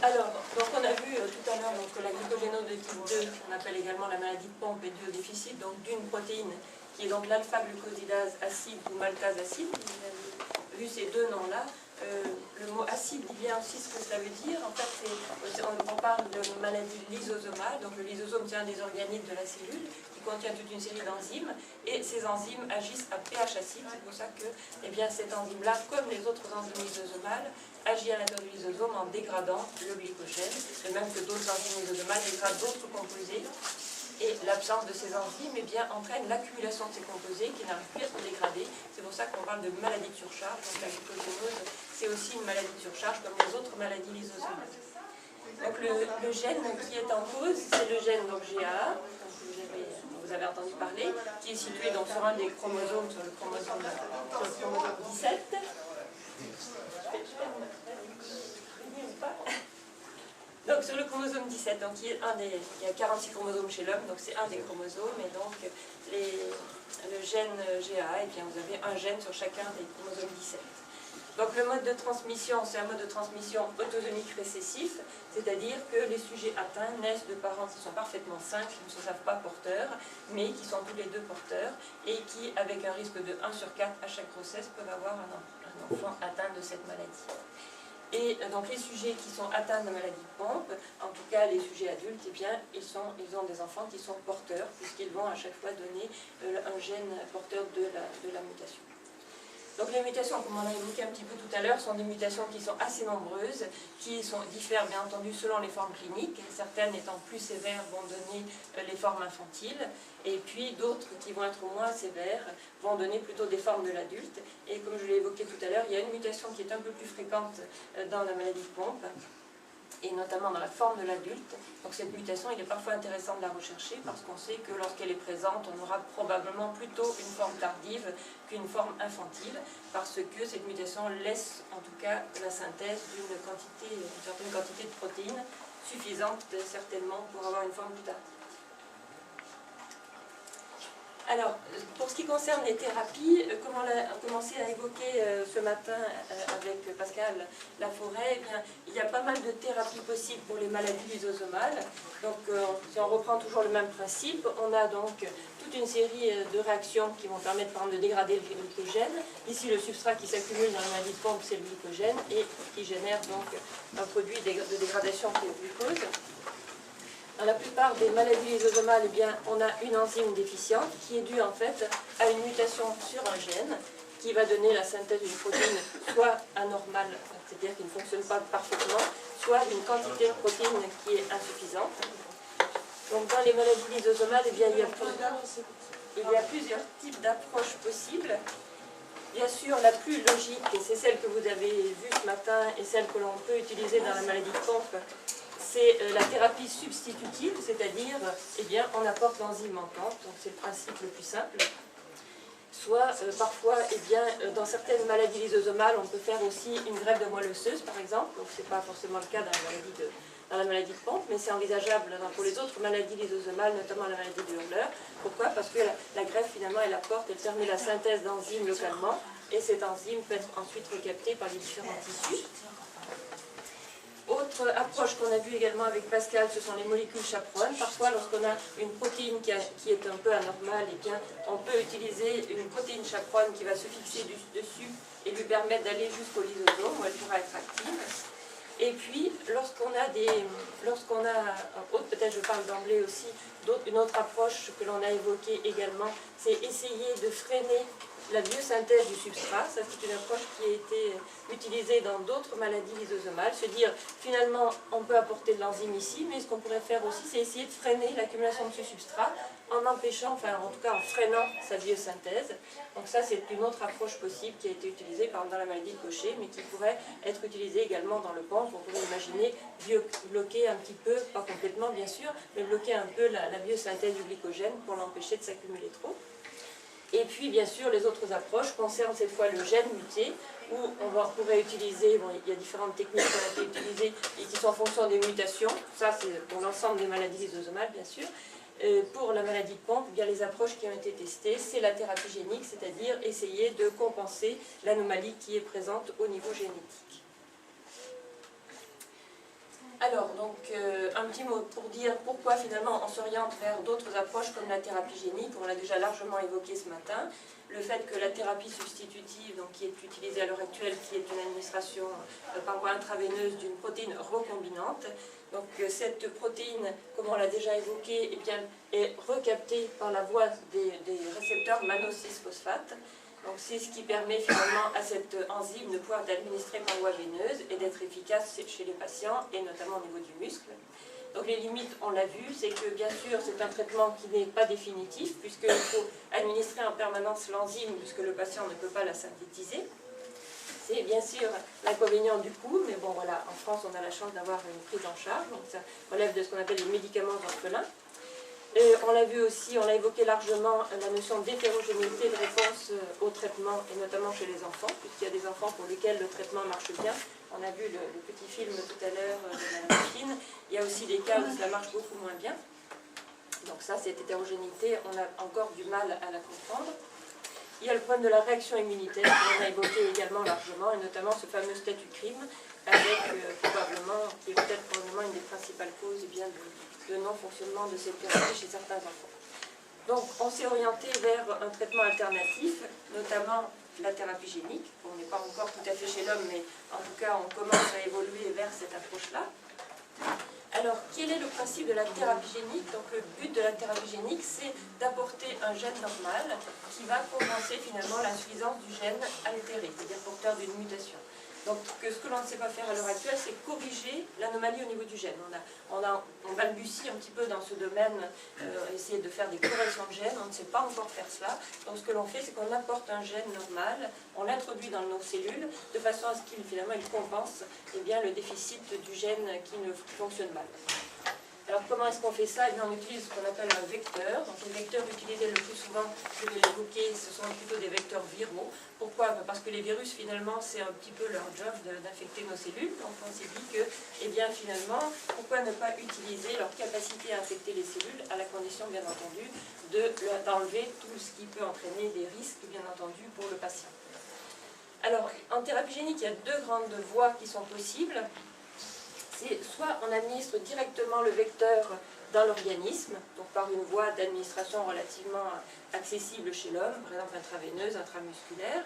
Alors, donc on a vu tout à l'heure que la glycogénose de type 2, qu'on appelle également la maladie de Pompe, est due au déficit d'une protéine qui est donc l'alpha-glucosidase acide ou maltase acide. Vous avez vu ces deux noms-là. Le mot acide dit bien aussi ce que ça veut dire. En fait, on parle de maladie lysosomale. Donc le lysosome, c'est un des organites de la cellule qui contient toute une série d'enzymes. Et ces enzymes agissent à pH acide. C'est pour ça que cette enzyme-là, comme les autres enzymes lysosomales, agit à l'intérieur du lysosome en dégradant le glycogène. De même que d'autres enzymes lysosomales dégradent d'autres composés. Et l'absence de ces enzymes entraîne l'accumulation de ces composés qui n'arrivent plus à se dégrader. C'est pour ça qu'on parle de maladie de surcharge. Donc la glycogénose, c'est aussi une maladie de surcharge comme les autres maladies lysosomales. Donc le gène qui est en cause, c'est le gène GAA, dont vous avez entendu parler, qui est situé donc sur un des chromosomes, sur le chromosome 17. Donc sur le chromosome 17, donc, il y a 46 chromosomes chez l'homme, donc c'est un des chromosomes, et donc le gène GAA, vous avez un gène sur chacun des chromosomes 17. Donc le mode de transmission, c'est un mode de transmission autosomique récessif, c'est-à-dire que les sujets atteints naissent de parents qui sont parfaitement sains, qui ne se savent pas porteurs, mais qui sont tous les deux porteurs, et qui, avec un risque de 1 sur 4 à chaque grossesse, peuvent avoir un enfant atteint de cette maladie. Et donc les sujets qui sont atteints de maladie de Pompe, en tout cas les sujets adultes, ils ont des enfants qui sont porteurs, puisqu'ils vont à chaque fois donner un gène porteur de la mutation. Donc les mutations, comme on a évoqué un petit peu tout à l'heure, sont des mutations qui sont assez nombreuses, qui diffèrent bien entendu selon les formes cliniques. Certaines étant plus sévères vont donner les formes infantiles, et puis d'autres qui vont être moins sévères vont donner plutôt des formes de l'adulte. Et comme je l'ai évoqué tout à l'heure, il y a une mutation qui est un peu plus fréquente dans la maladie de Pompe, et notamment dans la forme de l'adulte. Donc cette mutation, il est parfois intéressant de la rechercher parce qu'on sait que lorsqu'elle est présente, on aura probablement plutôt une forme tardive qu'une forme infantile, parce que cette mutation laisse en tout cas la synthèse d'une certaine quantité de protéines suffisante certainement pour avoir une forme plus tardive. Alors, pour ce qui concerne les thérapies, comme on a commencé à évoquer ce matin avec Pascal Laforêt, il y a pas mal de thérapies possibles pour les maladies lysosomales. Donc, si on reprend toujours le même principe, on a donc toute une série de réactions qui vont permettre, par exemple, de dégrader le glycogène. Ici, le substrat qui s'accumule dans la maladie de Pompe, c'est le glycogène, et qui génère donc un produit de dégradation qui est le glucose. Dans la plupart des maladies lysosomales, on a une enzyme déficiente qui est due en fait à une mutation sur un gène qui va donner la synthèse d'une protéine soit anormale, c'est-à-dire qui ne fonctionne pas parfaitement, soit d'une quantité de protéine qui est insuffisante. Donc dans les maladies lysosomales, il y a plusieurs types d'approches possibles. Bien sûr, la plus logique, et c'est celle que vous avez vue ce matin et celle que l'on peut utiliser dans la maladie de Pompe, c'est la thérapie substitutive, c'est-à-dire, on apporte l'enzyme manquante, donc c'est le principe le plus simple. Soit, parfois, dans certaines maladies lysosomales, on peut faire aussi une greffe de moelle osseuse, par exemple, donc ce n'est pas forcément le cas dans la maladie de Pompe, mais c'est envisageable pour les autres maladies lysosomales, notamment la maladie de Hurler. Pourquoi? Parce que la greffe, finalement, elle permet la synthèse d'enzymes localement, et cette enzyme peut être ensuite recaptée par les différents tissus. Autre approche qu'on a vue également avec Pascal, ce sont les molécules chaperones. Parfois, lorsqu'on a une protéine qui est un peu anormale, on peut utiliser une protéine chaperone qui va se fixer dessus et lui permettre d'aller jusqu'au lysosome où elle pourra être active. Et puis, peut-être je parle d'emblée aussi, une autre approche que l'on a évoquée également, c'est essayer de freiner la biosynthèse du substrat. Ça, c'est une approche qui a été utilisée dans d'autres maladies lysosomales. Se dire, finalement, on peut apporter de l'enzyme ici, mais ce qu'on pourrait faire aussi, c'est essayer de freiner l'accumulation de ce substrat en empêchant, en tout cas en freinant sa biosynthèse. Donc ça, c'est une autre approche possible qui a été utilisée par exemple dans la maladie de Gaucher, mais qui pourrait être utilisée également dans le Pompe. On pourrait imaginer bloquer un petit peu, pas complètement bien sûr, mais bloquer un peu la biosynthèse du glycogène pour l'empêcher de s'accumuler trop. Et puis, bien sûr, les autres approches concernent cette fois le gène muté, où on pourrait utiliser, il y a différentes techniques qui ont été utilisées et qui sont en fonction des mutations. Ça, c'est pour l'ensemble des maladies lysosomales, bien sûr. Pour la maladie de Pompe, les approches qui ont été testées, c'est la thérapie génique, c'est-à-dire essayer de compenser l'anomalie qui est présente au niveau génétique. Alors, donc, un petit mot pour dire pourquoi finalement on s'oriente vers d'autres approches comme la thérapie génique. On l'a déjà largement évoqué ce matin. Le fait que la thérapie substitutive, donc, qui est utilisée à l'heure actuelle, qui est une administration par voie intraveineuse d'une protéine recombinante. Donc cette protéine, comme on l'a déjà évoqué, eh bien, est recaptée par la voie des récepteurs mannose-6-phosphate. Donc c'est ce qui permet finalement à cette enzyme de pouvoir être administrée par voie veineuse et d'être efficace chez les patients et notamment au niveau du muscle. Donc les limites, on l'a vu, c'est que bien sûr c'est un traitement qui n'est pas définitif puisqu'il faut administrer en permanence l'enzyme puisque le patient ne peut pas la synthétiser. C'est bien sûr l'inconvénient du coût, mais bon voilà, en France on a la chance d'avoir une prise en charge, donc ça relève de ce qu'on appelle les médicaments orphelins. On l'a vu aussi, on a évoqué largement la notion d'hétérogénéité de réponse au traitement, et notamment chez les enfants, puisqu'il y a des enfants pour lesquels le traitement marche bien. On a vu le petit film tout à l'heure de la machine. Il y a aussi des cas où ça marche beaucoup moins bien. Donc ça, cette hétérogénéité, on a encore du mal à la comprendre. Il y a le problème de la réaction immunitaire, qu'on a évoqué également largement, et notamment ce fameux statut crime, avec qui est peut-être probablement une des principales causes eh bien, de non-fonctionnement de cette thérapie chez certains enfants. Donc on s'est orienté vers un traitement alternatif, notamment la thérapie génique. On n'est pas encore tout à fait chez l'homme, mais en tout cas on commence à évoluer vers cette approche-là. Alors, quel est le principe de la thérapie génique? Donc le but de la thérapie génique, c'est d'apporter un gène normal qui va compenser finalement l'insuffisance du gène altéré, c'est-à-dire porteur d'une mutation. Donc ce que l'on ne sait pas faire à l'heure actuelle, c'est corriger l'anomalie au niveau du gène. On balbutie un petit peu dans ce domaine, essayer de faire des corrections de gènes, on ne sait pas encore faire cela. Donc ce que l'on fait, c'est qu'on apporte un gène normal, on l'introduit dans nos cellules, de façon à ce qu'il finalement il compense eh bien, le déficit du gène qui ne fonctionne mal. Alors comment est-ce qu'on fait ça? Eh bien, on utilise ce qu'on appelle un vecteur. Donc les vecteurs utilisés le plus souvent, je vais l'évoquer, ce sont plutôt des vecteurs viraux. Pourquoi? Parce que les virus finalement c'est un petit peu leur job d'infecter nos cellules. Donc on s'est dit que, eh bien finalement, pourquoi ne pas utiliser leur capacité à infecter les cellules à la condition bien entendu d'enlever tout ce qui peut entraîner des risques bien entendu pour le patient. Alors en thérapie génique, il y a deux grandes voies qui sont possibles. C'est soit on administre directement le vecteur dans l'organisme, donc par une voie d'administration relativement accessible chez l'homme, par exemple intraveineuse, intramusculaire.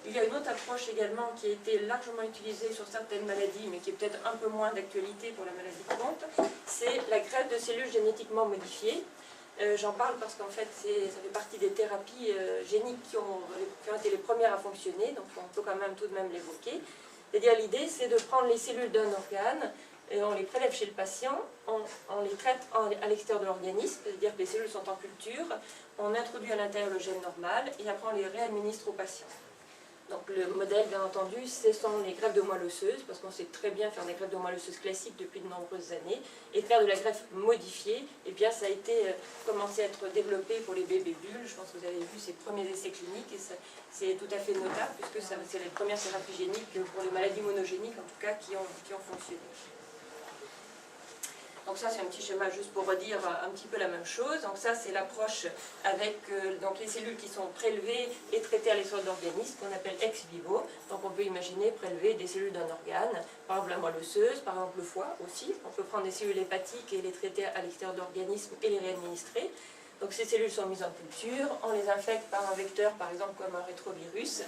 Il y a une autre approche également qui a été largement utilisée sur certaines maladies, mais qui est peut-être un peu moins d'actualité pour la maladie de Crohn, c'est la greffe de cellules génétiquement modifiées. J'en parle parce qu'en fait, ça fait partie des thérapies géniques qui ont été les premières à fonctionner, donc on peut quand même tout de même l'évoquer. C'est-à-dire l'idée, c'est de prendre les cellules d'un organe, et on les prélève chez le patient, on les traite à l'extérieur de l'organisme, c'est-à-dire que les cellules sont en culture, on introduit à l'intérieur le gène normal, et après on les réadministre au patient. Donc le modèle, bien entendu, ce sont les greffes de moelle osseuse, parce qu'on sait très bien faire des greffes de moelle osseuse classiques depuis de nombreuses années, et faire de la greffe modifiée, eh bien ça a été commencé à être développé pour les bébés bulles. Je pense que vous avez vu ces premiers essais cliniques, et c'est tout à fait notable, puisque c'est les premières thérapies géniques pour les maladies monogéniques, en tout cas, qui ont fonctionné. Donc ça c'est un petit schéma juste pour redire un petit peu la même chose. Donc ça c'est l'approche avec donc les cellules qui sont prélevées et traitées à l'extérieur de l'organisme, qu'on appelle ex vivo. Donc on peut imaginer prélever des cellules d'un organe, par exemple la moelle osseuse, par exemple le foie aussi. On peut prendre des cellules hépatiques et les traiter à l'extérieur de l'organisme et les réadministrer. Donc ces cellules sont mises en culture, on les infecte par un vecteur par exemple comme un rétrovirus.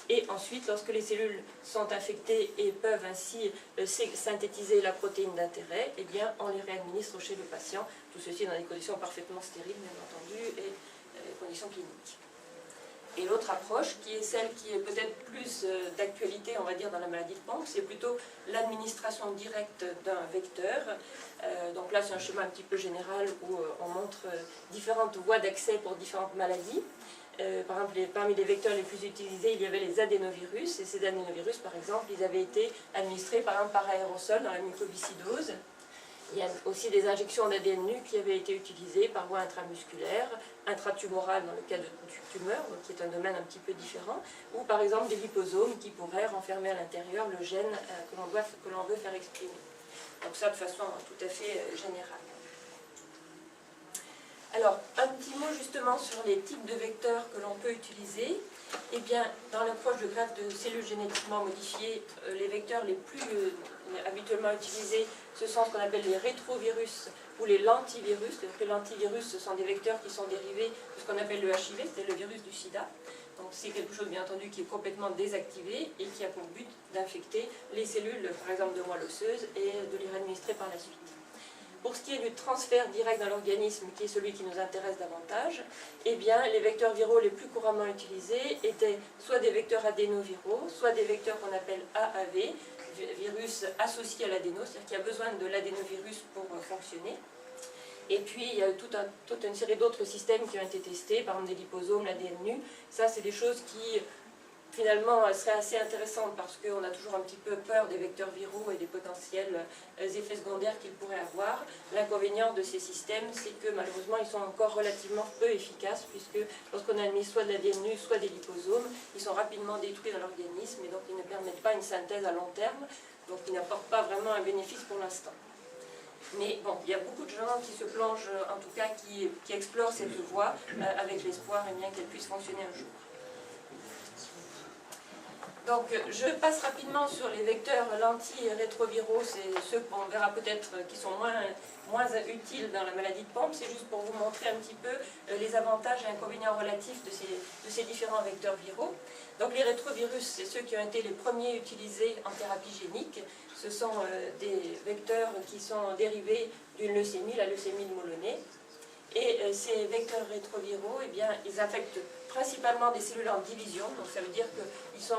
Et ensuite, lorsque les cellules sont infectées et peuvent ainsi synthétiser la protéine d'intérêt, eh bien, on les réadministre chez le patient. Tout ceci dans des conditions parfaitement stériles, bien entendu, et conditions cliniques. Et l'autre approche, qui est celle qui est peut-être plus d'actualité, on va dire, dans la maladie de Crohn, c'est plutôt l'administration directe d'un vecteur. Donc là, c'est un schéma un petit peu général où on montre différentes voies d'accès pour différentes maladies. Par exemple, parmi les vecteurs les plus utilisés, il y avait les adénovirus. Et ces adénovirus, par exemple, ils avaient été administrés par aérosol dans la mucoviscidose. Il y a aussi des injections d'ADN nu qui avaient été utilisées par voie intramusculaire, intratumorale dans le cas de tumeur, donc qui est un domaine un petit peu différent, ou par exemple des liposomes qui pourraient renfermer à l'intérieur le gène que l'on veut faire exprimer. Donc ça de façon tout à fait générale. Alors, un petit mot justement sur les types de vecteurs que l'on peut utiliser. Eh bien, dans l'approche de greffe de cellules génétiquement modifiées, les vecteurs les plus habituellement utilisés, ce sont ce qu'on appelle les rétrovirus ou les lentivirus. Les lentivirus, ce sont des vecteurs qui sont dérivés de ce qu'on appelle le HIV, c'est le virus du sida. Donc c'est quelque chose, bien entendu, qui est complètement désactivé et qui a pour but d'infecter les cellules, par exemple, de moelle osseuse et de les réadministrer par la suite. Pour ce qui est du transfert direct dans l'organisme, qui est celui qui nous intéresse davantage, eh bien, les vecteurs viraux les plus couramment utilisés étaient soit des vecteurs adénoviraux, soit des vecteurs qu'on appelle AAV, virus associé à l'adéno, c'est-à-dire qu'il y a besoin de l'adénovirus pour fonctionner. Et puis, il y a toute une série d'autres systèmes qui ont été testés, par exemple des liposomes, l'ADNU. Ça, c'est des choses qui, finalement, seraient assez intéressantes parce qu'on a toujours un petit peu peur des vecteurs viraux et des potentiels effets secondaires qu'ils pourraient avoir. L'inconvénient de ces systèmes, c'est que malheureusement, ils sont encore relativement peu efficaces puisque lorsqu'on a mis soit de l'ADNU, soit des liposomes, ils sont rapidement détruits dans l'organisme et donc ils ne permettent pas une synthèse à long terme, donc ils n'apportent pas vraiment un bénéfice pour l'instant. Mais bon, il y a beaucoup de gens qui se plongent, en tout cas qui explorent cette voie avec l'espoir qu'elle puisse fonctionner un jour. Donc, je passe rapidement sur les vecteurs lenti-rétroviraux, c'est ceux qu'on verra peut-être qui sont moins utiles dans la maladie de Pompe. C'est juste pour vous montrer un petit peu les avantages et inconvénients relatifs de ces différents vecteurs viraux. Donc, les rétrovirus, c'est ceux qui ont été les premiers utilisés en thérapie génique. Ce sont des vecteurs qui sont dérivés d'une leucémie, la leucémie de Moloney. Et ces vecteurs rétroviraux, eh bien, ils affectent principalement des cellules en division, donc ça veut dire qu'ils sont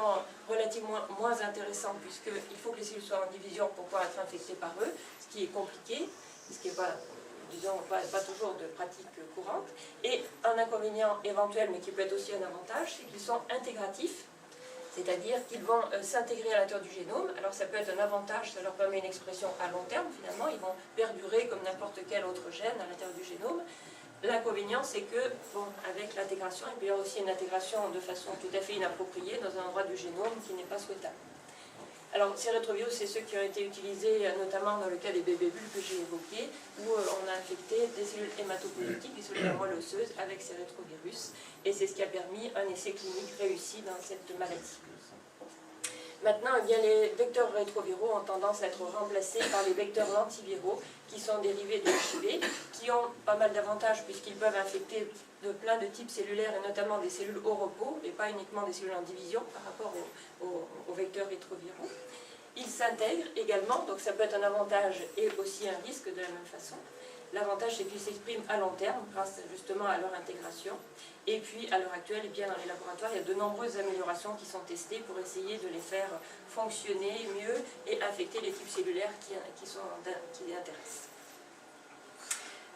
relativement moins intéressants puisqu'il faut que les cellules soient en division pour pouvoir être infectées par eux, ce qui est compliqué, ce qui n'est pas, disons, pas toujours de pratique courante. Et un inconvénient éventuel, mais qui peut être aussi un avantage, c'est qu'ils sont intégratifs, c'est-à-dire qu'ils vont s'intégrer à l'intérieur du génome. Alors ça peut être un avantage, ça leur permet une expression à long terme finalement, ils vont perdurer comme n'importe quel autre gène à l'intérieur du génome. L'inconvénient, c'est que, bon, avec l'intégration, il peut y avoir aussi une intégration de façon tout à fait inappropriée dans un endroit du génome qui n'est pas souhaitable. Alors, ces rétrovirus, c'est ceux qui ont été utilisés notamment dans le cas des bébés bulles que j'ai évoqués, où on a infecté des cellules hématopoïétiques, des cellules de la moelle osseuse avec ces rétrovirus, et c'est ce qui a permis un essai clinique réussi dans cette maladie. Maintenant, eh bien, les vecteurs rétroviraux ont tendance à être remplacés par les vecteurs lentiviraux qui sont dérivés de l'HIV, qui ont pas mal d'avantages puisqu'ils peuvent infecter de plein de types cellulaires et notamment des cellules au repos et pas uniquement des cellules en division par rapport aux vecteurs rétroviraux. Ils s'intègrent également, donc ça peut être un avantage et aussi un risque de la même façon. L'avantage, c'est qu'ils s'expriment à long terme grâce justement à leur intégration. Et puis, à l'heure actuelle, eh bien, dans les laboratoires, il y a de nombreuses améliorations qui sont testées pour essayer de les faire fonctionner mieux et affecter les types cellulaires qui les intéressent.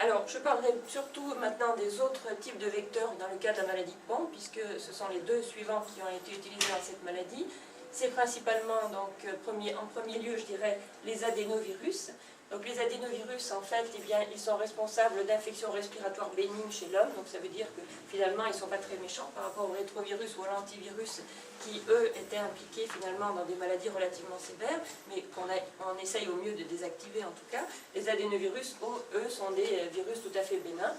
Alors, je parlerai surtout maintenant des autres types de vecteurs dans le cas de la maladie de Pompe, puisque ce sont les deux suivants qui ont été utilisés dans cette maladie. C'est principalement, donc, en premier lieu, je dirais, les adénovirus. Donc les adénovirus, en fait, eh bien, ils sont responsables d'infections respiratoires bénignes chez l'homme. Donc ça veut dire que finalement, ils ne sont pas très méchants par rapport aux rétrovirus ou aux lentivirus qui, eux, étaient impliqués finalement dans des maladies relativement sévères, mais qu'on essaye au mieux de désactiver en tout cas. Les adénovirus, eux, sont des virus tout à fait bénins.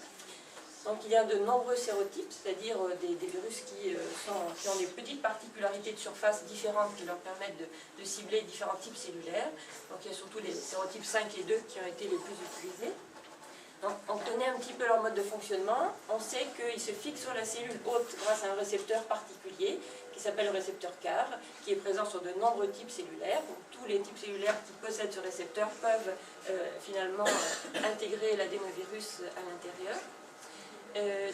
Donc il y a de nombreux sérotypes, c'est-à-dire des virus qui ont des petites particularités de surface différentes qui leur permettent de cibler différents types cellulaires. Donc il y a surtout les sérotypes 5 et 2 qui ont été les plus utilisés. Donc on connaît un petit peu leur mode de fonctionnement. On sait qu'ils se fixent sur la cellule hôte grâce à un récepteur particulier qui s'appelle le récepteur CAR, qui est présent sur de nombreux types cellulaires. Donc tous les types cellulaires qui possèdent ce récepteur peuvent finalement intégrer l'adénovirus à l'intérieur.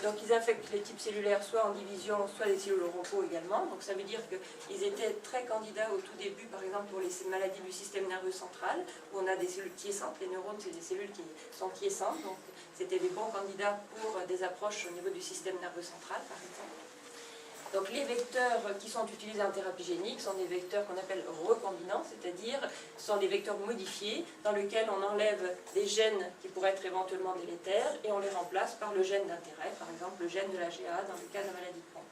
Donc ils affectent les types cellulaires soit en division, soit les cellules au repos également. Donc ça veut dire qu'ils étaient très candidats au tout début, par exemple pour les maladies du système nerveux central, où on a des cellules quiescentes. Les neurones, c'est des cellules qui sont quiescentes, donc c'était des bons candidats pour des approches au niveau du système nerveux central, par exemple. Donc les vecteurs qui sont utilisés en thérapie génique sont des vecteurs qu'on appelle recombinants, c'est-à-dire sont des vecteurs modifiés dans lesquels on enlève des gènes qui pourraient être éventuellement délétères et on les remplace par le gène d'intérêt, par exemple le gène de la GA dans le cas de la maladie de Pompe.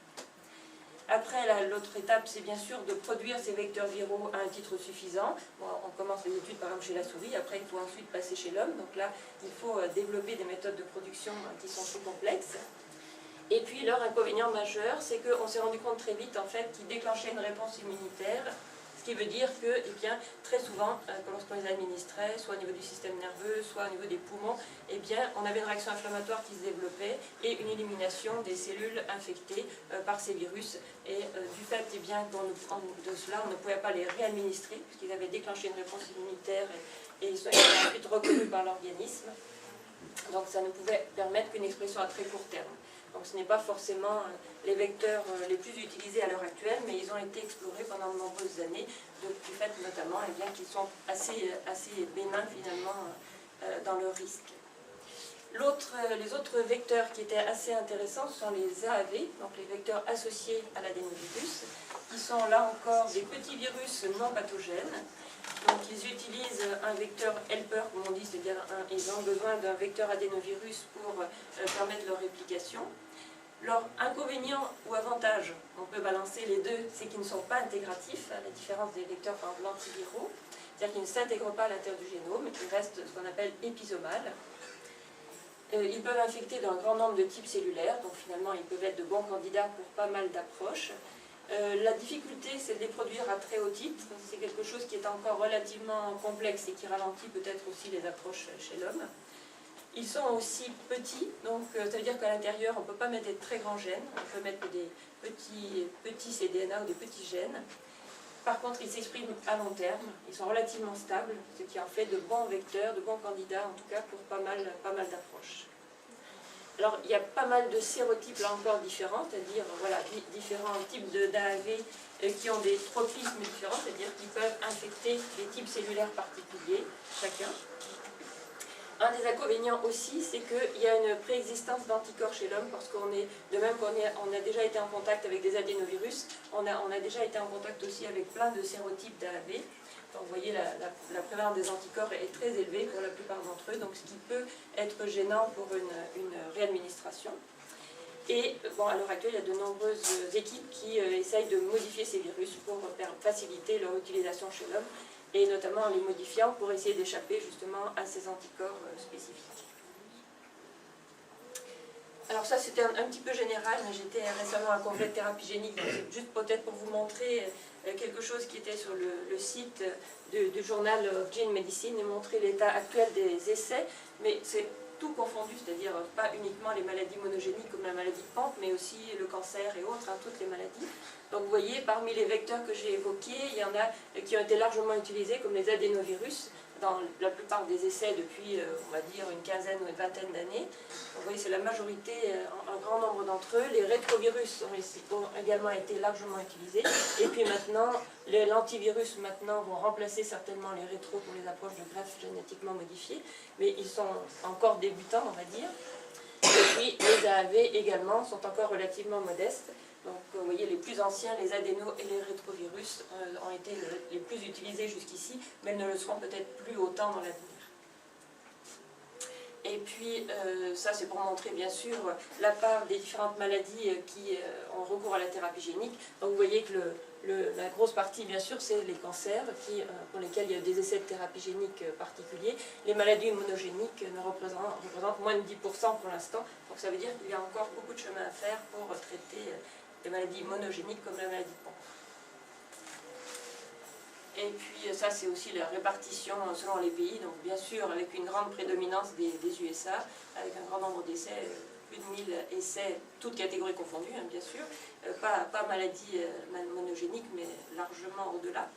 Après, l'autre étape, c'est bien sûr de produire ces vecteurs viraux à un titre suffisant. Bon, on commence les études par exemple chez la souris, après il faut ensuite passer chez l'homme. Donc là, il faut développer des méthodes de production qui sont plus complexes. Et puis leur inconvénient majeur, c'est qu'on s'est rendu compte très vite en fait qu'ils déclenchaient une réponse immunitaire, ce qui veut dire que eh bien, très souvent, lorsqu'on les administrait, soit au niveau du système nerveux, soit au niveau des poumons, eh bien, on avait une réaction inflammatoire qui se développait et une élimination des cellules infectées par ces virus. Et du fait eh bien, de cela, on ne pouvait pas les réadministrer, puisqu'ils avaient déclenché une réponse immunitaire et ils sont ensuite reconnus par l'organisme. Donc ça ne pouvait permettre qu'une expression à très court terme. Donc ce n'est pas forcément les vecteurs les plus utilisés à l'heure actuelle, mais ils ont été explorés pendant de nombreuses années, du fait notamment eh bien, qu'ils sont assez bénins finalement dans leur risque. Les autres vecteurs qui étaient assez intéressants sont les AAV, donc les vecteurs associés à l'adénovirus, qui sont là encore des petits virus non pathogènes. Donc ils utilisent un vecteur helper, comme on dit, c'est-à-dire ils ont besoin d'un vecteur adénovirus pour permettre leur réplication. Leur inconvénient ou avantage, on peut balancer les deux, c'est qu'ils ne sont pas intégratifs, à la différence des vecteurs par exemple antiviraux, c'est-à-dire qu'ils ne s'intègrent pas à l'intérieur du génome, ils restent ce qu'on appelle épisomales. Ils peuvent infecter d'un grand nombre de types cellulaires, donc finalement ils peuvent être de bons candidats pour pas mal d'approches. La difficulté, c'est de les produire à très haut titre. C'est quelque chose qui est encore relativement complexe et qui ralentit peut-être aussi les approches chez l'homme. Ils sont aussi petits, donc ça veut dire qu'à l'intérieur, on ne peut pas mettre des très grands gènes. On peut mettre des petits cDNA ou des petits gènes. Par contre, ils s'expriment à long terme. Ils sont relativement stables, ce qui en fait de bons vecteurs, de bons candidats, en tout cas pour pas mal d'approches. Alors, il y a pas mal de sérotypes, là encore, différents, c'est-à-dire voilà, différents types d'AAV qui ont des tropismes différents, c'est-à-dire qu'ils peuvent infecter des types cellulaires particuliers, chacun. Un des inconvénients aussi, c'est qu'il y a une préexistence d'anticorps chez l'homme, parce qu'on est, de même qu'on a déjà été en contact avec des adénovirus, on a déjà été en contact aussi avec plein de sérotypes d'AAV. Donc vous voyez, la prévalence des anticorps est très élevée pour la plupart d'entre eux, donc ce qui peut être gênant pour une réadministration. Et bon, à l'heure actuelle, il y a de nombreuses équipes qui essayent de modifier ces virus pour faciliter leur utilisation chez l'homme, et notamment en les modifiant pour essayer d'échapper justement à ces anticorps spécifiques. Alors ça c'était un petit peu général, j'étais récemment à un congrès de thérapie génique, c'est juste peut-être pour vous montrer quelque chose qui était sur le site du journal Gene Medicine et montrer l'état actuel des essais, mais c'est tout confondu, c'est-à-dire pas uniquement les maladies monogéniques comme la maladie de Pompe, mais aussi le cancer et autres, toutes les maladies. Donc vous voyez, parmi les vecteurs que j'ai évoqués, il y en a qui ont été largement utilisés comme les adénovirus dans la plupart des essais depuis, on va dire, une quinzaine ou une vingtaine d'années. Vous voyez, c'est la majorité, un grand nombre d'entre eux. Les rétrovirus ont également été largement utilisés. Et puis maintenant, l'antivirus maintenant vont remplacer certainement les rétros pour les approches de greffes génétiquement modifiées, mais ils sont encore débutants, on va dire. Et puis les AAV également sont encore relativement modestes. Donc vous voyez, les plus anciens, les adénos et les rétrovirus ont été les plus utilisés jusqu'ici, mais ne le seront peut-être plus autant dans l'avenir. Et puis ça c'est pour montrer bien sûr la part des différentes maladies qui ont recours à la thérapie génique. Donc vous voyez que la grosse partie bien sûr c'est les cancers pour lesquels il y a des essais de thérapie génique particuliers. Les maladies immunogéniques représentent moins de 10% pour l'instant. Donc ça veut dire qu'il y a encore beaucoup de chemin à faire pour traiter des maladies monogéniques comme la maladie de Pompe. Et puis ça c'est aussi la répartition selon les pays, donc bien sûr avec une grande prédominance des USA, avec un grand nombre d'essais, plus de 1000 essais, toutes catégories confondues bien sûr, pas maladies monogéniques mais largement au-delà.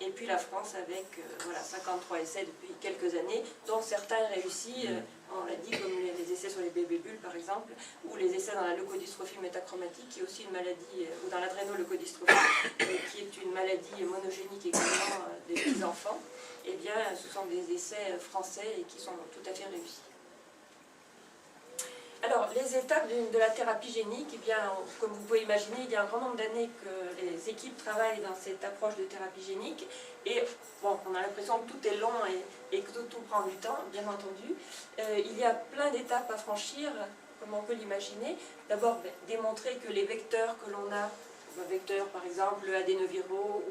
Et puis la France avec voilà, 53 essais depuis quelques années, dont certains réussis, on l'a dit, comme les essais sur les bébés bulles par exemple, ou les essais dans la leukodystrophie métachromatique, qui est aussi une maladie, ou dans l'adrénoleukodystrophie, qui est une maladie monogénique également des petits enfants. Eh bien, ce sont des essais français et qui sont tout à fait réussis. Alors, les étapes de la thérapie génique, eh bien, comme vous pouvez imaginer, il y a un grand nombre d'années que les équipes travaillent dans cette approche de thérapie génique. Et bon, on a l'impression que tout est long et que tout prend du temps, bien entendu. Il y a plein d'étapes à franchir, comme on peut l'imaginer. D'abord, démontrer que les vecteurs que l'on a vecteurs, par exemple, adénoviraux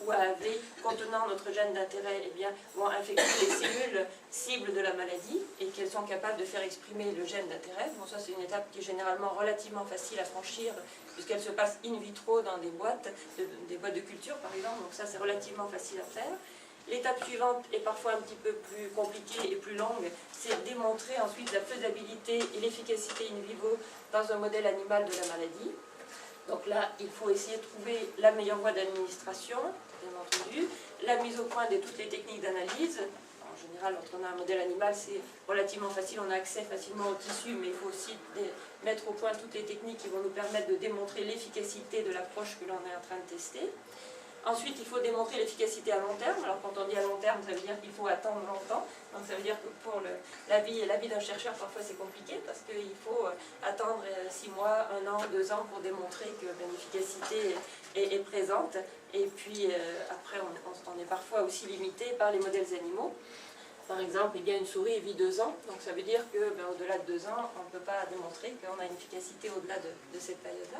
ou AAV, contenant notre gène d'intérêt, eh bien, vont infecter les cellules cibles de la maladie et qu'elles sont capables de faire exprimer le gène d'intérêt. Bon, ça, c'est une étape qui est généralement relativement facile à franchir, puisqu'elle se passe in vitro dans des boîtes de culture, par exemple. Donc ça, c'est relativement facile à faire. L'étape suivante est parfois un petit peu plus compliquée et plus longue, c'est démontrer ensuite la faisabilité et l'efficacité in vivo dans un modèle animal de la maladie. Donc là, il faut essayer de trouver la meilleure voie d'administration, bien entendu, la mise au point de toutes les techniques d'analyse. En général, quand on a un modèle animal, c'est relativement facile, on a accès facilement au tissu, mais il faut aussi mettre au point toutes les techniques qui vont nous permettre de démontrer l'efficacité de l'approche que l'on est en train de tester. Ensuite, il faut démontrer l'efficacité à long terme. Alors, quand on dit à long terme, ça veut dire qu'il faut attendre longtemps. Donc, ça veut dire que pour la vie d'un chercheur, parfois, c'est compliqué parce qu'il faut attendre 6 mois, 1 an, 2 ans pour démontrer que l'efficacité est présente. Et puis, après, on est parfois aussi limité par les modèles animaux. Par exemple, eh bien, une souris vit 2 ans. Donc, ça veut dire qu'au-delà de 2 ans, on ne peut pas démontrer qu'on a une efficacité au-delà de cette période-là.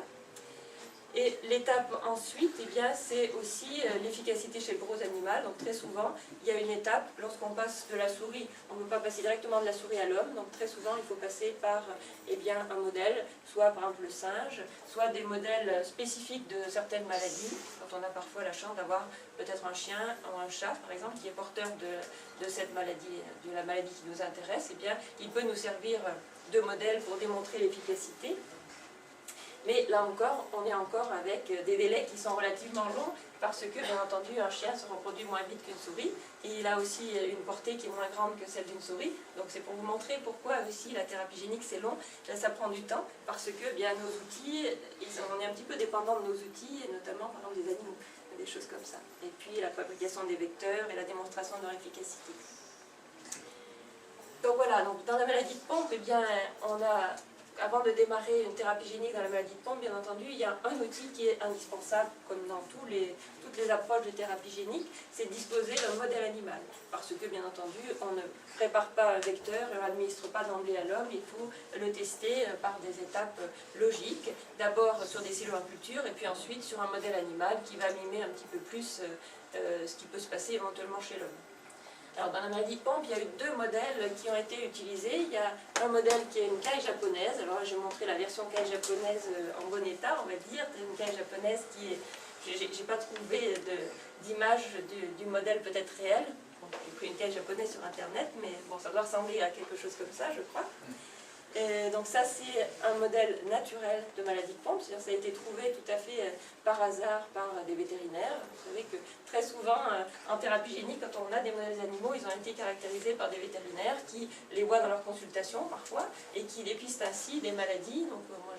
Et l'étape ensuite, eh bien, c'est aussi l'efficacité chez le gros animal. Donc très souvent, il y a une étape, lorsqu'on passe de la souris, on ne peut pas passer directement de la souris à l'homme. Donc très souvent, il faut passer par eh bien, un modèle, soit par exemple le singe, soit des modèles spécifiques de certaines maladies. Quand on a parfois la chance d'avoir peut-être un chien ou un chat, par exemple, qui est porteur de cette maladie, de la maladie qui nous intéresse, eh bien, il peut nous servir de modèle pour démontrer l'efficacité. Mais là encore, on est encore avec des délais qui sont relativement longs parce que, bien entendu, un chien se reproduit moins vite qu'une souris et il a aussi une portée qui est moins grande que celle d'une souris. Donc c'est pour vous montrer pourquoi aussi la thérapie génique c'est long, ça prend du temps parce que bien, nos outils, on est un petit peu dépendant de nos outils et notamment par exemple des animaux, des choses comme ça. Et puis la fabrication des vecteurs et la démonstration de leur efficacité. Donc voilà, donc dans la maladie de Pompe, eh bien, on a... Avant de démarrer une thérapie génique dans la maladie de Pompe, bien entendu, il y a un outil qui est indispensable, comme dans toutes les approches de thérapie génique, c'est de disposer d'un modèle animal. Parce que, bien entendu, on ne prépare pas un vecteur et on n'administre pas d'emblée à l'homme, il faut le tester par des étapes logiques. D'abord sur des cellules en culture, et puis ensuite sur un modèle animal qui va mimer un petit peu plus ce qui peut se passer éventuellement chez l'homme. Alors, dans la maladie de Pompe, il y a eu 2 modèles qui ont été utilisés. Il y a un modèle qui est une caille japonaise. Alors là, j'ai montré la version caille japonaise en bon état, on va dire. Une caille japonaise qui est... J'ai pas trouvé d'image du modèle peut-être réel. Bon, j'ai pris une caille japonaise sur Internet, mais bon, ça doit ressembler à quelque chose comme ça, je crois. Donc ça, c'est un modèle naturel de maladie de Pompe, c'est-à-dire ça a été trouvé tout à fait par hasard par des vétérinaires. Vous savez que très souvent, en thérapie génique, quand on a des modèles animaux, ils ont été caractérisés par des vétérinaires qui les voient dans leurs consultations parfois et qui dépistent ainsi des maladies. Donc moi,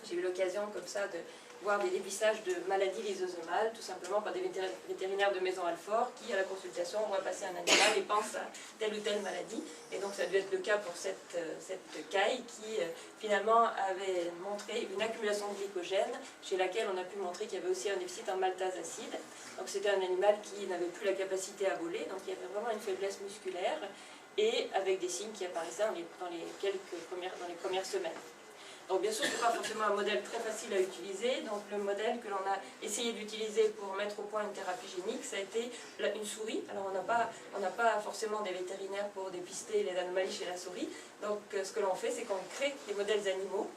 j'ai eu l'occasion comme ça de voir des dépistages de maladies lysosomales, tout simplement par des vétérinaires de Maison Alfort qui, à la consultation, voient passer un animal et pensent à telle ou telle maladie. Et donc ça a dû être le cas pour cette caille qui, finalement, avait montré une accumulation de glycogène, chez laquelle on a pu montrer qu'il y avait aussi un déficit en maltase acide. Donc c'était un animal qui n'avait plus la capacité à voler, donc il y avait vraiment une faiblesse musculaire, et avec des signes qui apparaissaient dans les premières semaines. Donc bien sûr, ce n'est pas forcément un modèle très facile à utiliser. Donc le modèle que l'on a essayé d'utiliser pour mettre au point une thérapie génique, ça a été une souris. Alors on n'a pas forcément des vétérinaires pour dépister les anomalies chez la souris. Donc ce que l'on fait, c'est qu'on crée des modèles animaux.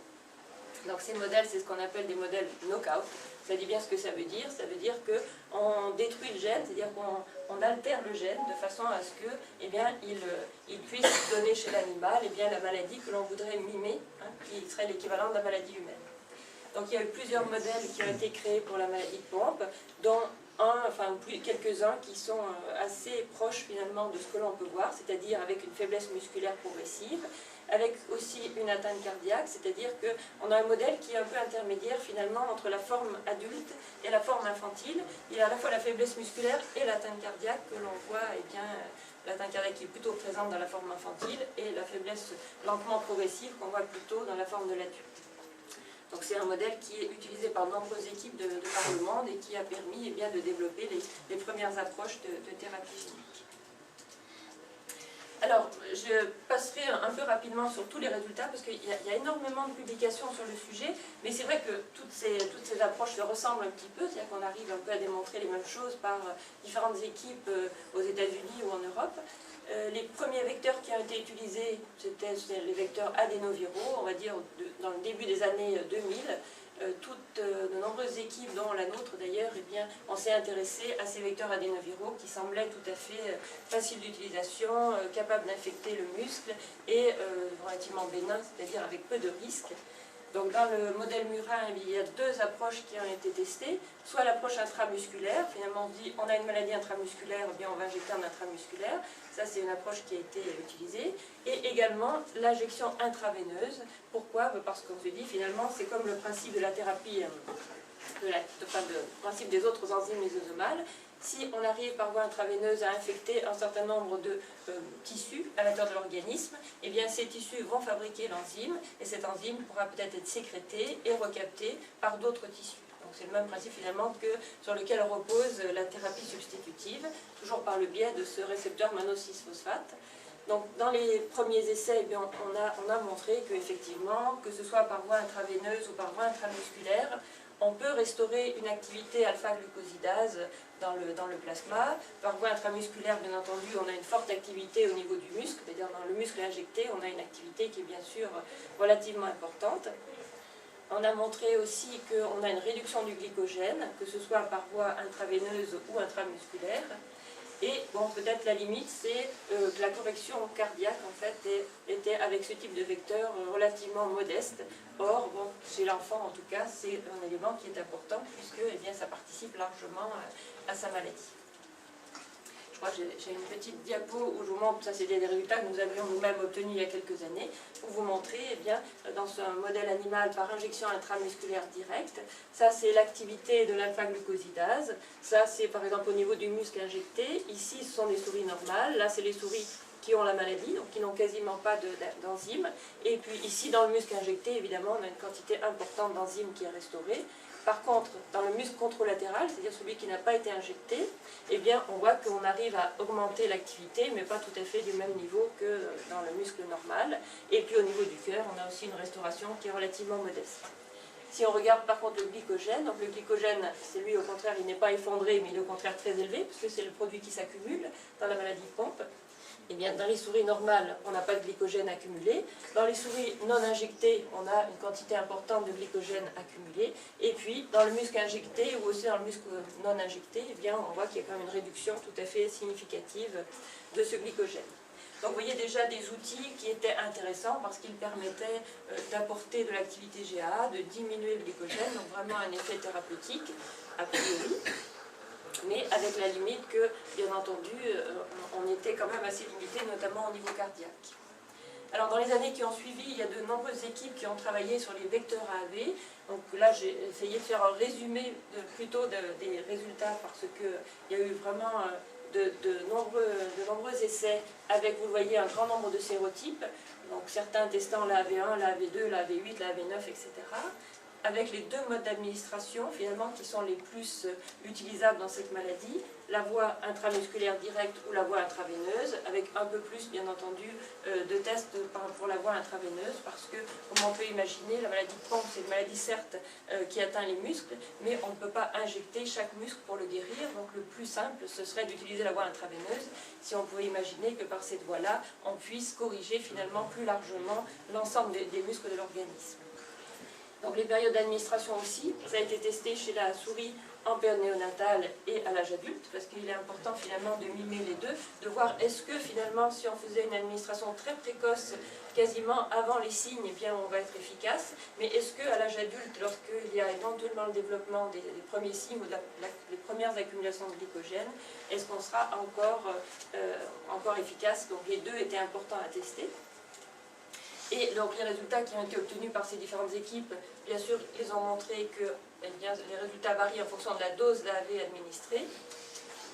Donc ces modèles, c'est ce qu'on appelle des modèles knockout. Ça dit bien ce que ça veut dire. Ça veut dire qu'on détruit le gène, c'est-à-dire qu'on altère le gène de façon à ce que, eh bien, il puisse donner chez l'animal eh bien, la maladie que l'on voudrait mimer, hein, qui serait l'équivalent de la maladie humaine. Donc il y a eu plusieurs modèles qui ont été créés pour la maladie de Pompe, dont quelques-uns qui sont assez proches finalement de ce que l'on peut voir, c'est-à-dire avec une faiblesse musculaire progressive, avec aussi une atteinte cardiaque, c'est-à-dire qu'on a un modèle qui est un peu intermédiaire finalement entre la forme adulte et la forme infantile. Il y a à la fois la faiblesse musculaire et l'atteinte cardiaque que l'on voit, eh bien, l'atteinte cardiaque qui est plutôt présente dans la forme infantile et la faiblesse lentement progressive qu'on voit plutôt dans la forme de l'adulte. Donc c'est un modèle qui est utilisé par de nombreuses équipes de par le monde et qui a permis eh bien, de développer les premières approches de thérapie génique. Alors, je passerai un peu rapidement sur tous les résultats parce qu'il y a énormément de publications sur le sujet, mais c'est vrai que toutes ces approches se ressemblent un petit peu, c'est-à-dire qu'on arrive un peu à démontrer les mêmes choses par différentes équipes aux États-Unis ou en Europe. Les premiers vecteurs qui ont été utilisés, c'était les vecteurs adénoviraux, on va dire dans le début des années 2000. De nombreuses équipes, dont la nôtre d'ailleurs, eh bien, on s'est intéressé à ces vecteurs adénoviraux qui semblaient tout à fait faciles d'utilisation, capables d'infecter le muscle et relativement bénins, c'est-à-dire avec peu de risques. Donc dans le modèle murin, il y a deux approches qui ont été testées, soit l'approche intramusculaire, finalement on dit on a une maladie intramusculaire, eh bien on va injecter en intramusculaire, ça c'est une approche qui a été utilisée, et également l'injection intraveineuse. Pourquoi? Parce qu'on se dit finalement c'est comme le principe de la thérapie, le principe des autres enzymes lysosomales. Si on arrive par voie intraveineuse à infecter un certain nombre de tissus à l'intérieur de l'organisme, eh bien ces tissus vont fabriquer l'enzyme, et cette enzyme pourra peut-être être sécrétée et recaptée par d'autres tissus. Donc c'est le même principe finalement que sur lequel repose la thérapie substitutive, toujours par le biais de ce récepteur mannose-6-phosphate. Donc dans les premiers essais, eh bien, on a montré qu'effectivement, que ce soit par voie intraveineuse ou par voie intramusculaire, on peut restaurer une activité alpha-glucosidase dans le plasma. Par voie intramusculaire, bien entendu, on a une forte activité au niveau du muscle, c'est-à-dire dans le muscle injecté, on a une activité qui est bien sûr relativement importante. On a montré aussi qu'on a une réduction du glycogène, que ce soit par voie intraveineuse ou intramusculaire. Et bon, peut-être la limite, c'est que la correction cardiaque, en fait, était avec ce type de vecteur relativement modeste. Or, bon, chez l'enfant, en tout cas, c'est un élément qui est important, puisque eh bien, ça participe largement à sa maladie. Je crois que j'ai une petite diapo où je vous montre, ça c'était des résultats que nous avions nous-mêmes obtenus il y a quelques années, pour vous montrer, eh bien, dans ce modèle animal par injection intramusculaire directe, ça c'est l'activité de l'alpha-glucosidase, ça c'est par exemple au niveau du muscle injecté, ici ce sont des souris normales, là c'est les souris qui ont la maladie, donc qui n'ont quasiment pas d'enzymes, et puis ici dans le muscle injecté, évidemment, on a une quantité importante d'enzymes qui est restaurée. Par contre, dans le muscle contralatéral, c'est-à-dire celui qui n'a pas été injecté, eh bien, on voit qu'on arrive à augmenter l'activité, mais pas tout à fait du même niveau que dans le muscle normal. Et puis au niveau du cœur, on a aussi une restauration qui est relativement modeste. Si on regarde par contre le glycogène, donc le glycogène, c'est lui au contraire, il n'est pas effondré, mais il est au contraire très élevé, puisque c'est le produit qui s'accumule dans la maladie de Pompe. Eh bien, dans les souris normales, on n'a pas de glycogène accumulé. Dans les souris non injectées, on a une quantité importante de glycogène accumulé. Et puis, dans le muscle injecté ou aussi dans le muscle non injecté, eh bien, on voit qu'il y a quand même une réduction tout à fait significative de ce glycogène. Donc, vous voyez déjà des outils qui étaient intéressants parce qu'ils permettaient d'apporter de l'activité GAA, de diminuer le glycogène, donc vraiment un effet thérapeutique, a priori. Mais avec la limite que, bien entendu, on était quand même assez limité, notamment au niveau cardiaque. Alors dans les années qui ont suivi, il y a de nombreuses équipes qui ont travaillé sur les vecteurs AAV. Donc là, j'ai essayé de faire un résumé plutôt des résultats parce qu'il y a eu vraiment de nombreux essais avec, vous le voyez, un grand nombre de sérotypes. Donc certains testant l'AAV1, l'AAV2, l'AAV8, l'AAV9, etc. Avec les deux modes d'administration finalement qui sont les plus utilisables dans cette maladie, la voie intramusculaire directe ou la voie intraveineuse, avec un peu plus bien entendu de tests pour la voie intraveineuse, parce que comme on peut imaginer, la maladie de Pompe c'est une maladie certes qui atteint les muscles, mais on ne peut pas injecter chaque muscle pour le guérir, donc le plus simple ce serait d'utiliser la voie intraveineuse, si on pouvait imaginer que par cette voie-là, on puisse corriger finalement plus largement l'ensemble des muscles de l'organisme. Donc les périodes d'administration aussi, ça a été testé chez la souris en période néonatale et à l'âge adulte, parce qu'il est important finalement de mimer les deux, de voir est-ce que finalement si on faisait une administration très précoce, quasiment avant les signes, eh bien on va être efficace, mais est-ce qu'à l'âge adulte, lorsqu'il y a éventuellement le développement des premiers signes ou les premières accumulations de glycogène, est-ce qu'on sera encore efficace? Donc les deux étaient importants à tester. Et donc les résultats qui ont été obtenus par ces différentes équipes, bien sûr, ils ont montré que eh bien, les résultats varient en fonction de la dose d'AAV administrée,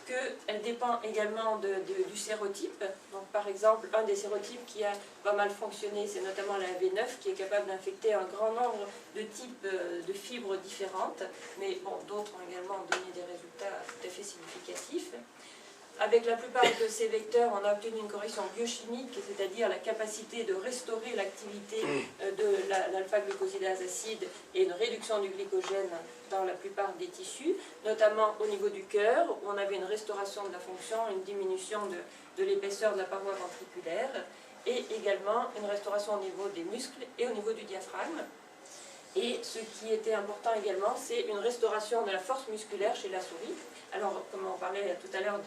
qu'elle dépend également du sérotype. Donc par exemple, un des sérotypes qui a pas mal fonctionné, c'est notamment la AAV9, qui est capable d'infecter un grand nombre de types de fibres différentes, mais bon, d'autres ont également donné des résultats tout à fait significatifs. Avec la plupart de ces vecteurs, on a obtenu une correction biochimique, c'est-à-dire la capacité de restaurer l'activité de l'alpha-glucosidase acide et une réduction du glycogène dans la plupart des tissus, notamment au niveau du cœur, où on avait une restauration de la fonction, une diminution de l'épaisseur de la paroi ventriculaire, et également une restauration au niveau des muscles et au niveau du diaphragme. Et ce qui était important également, c'est une restauration de la force musculaire chez la souris. Alors, comme on parlait tout à l'heure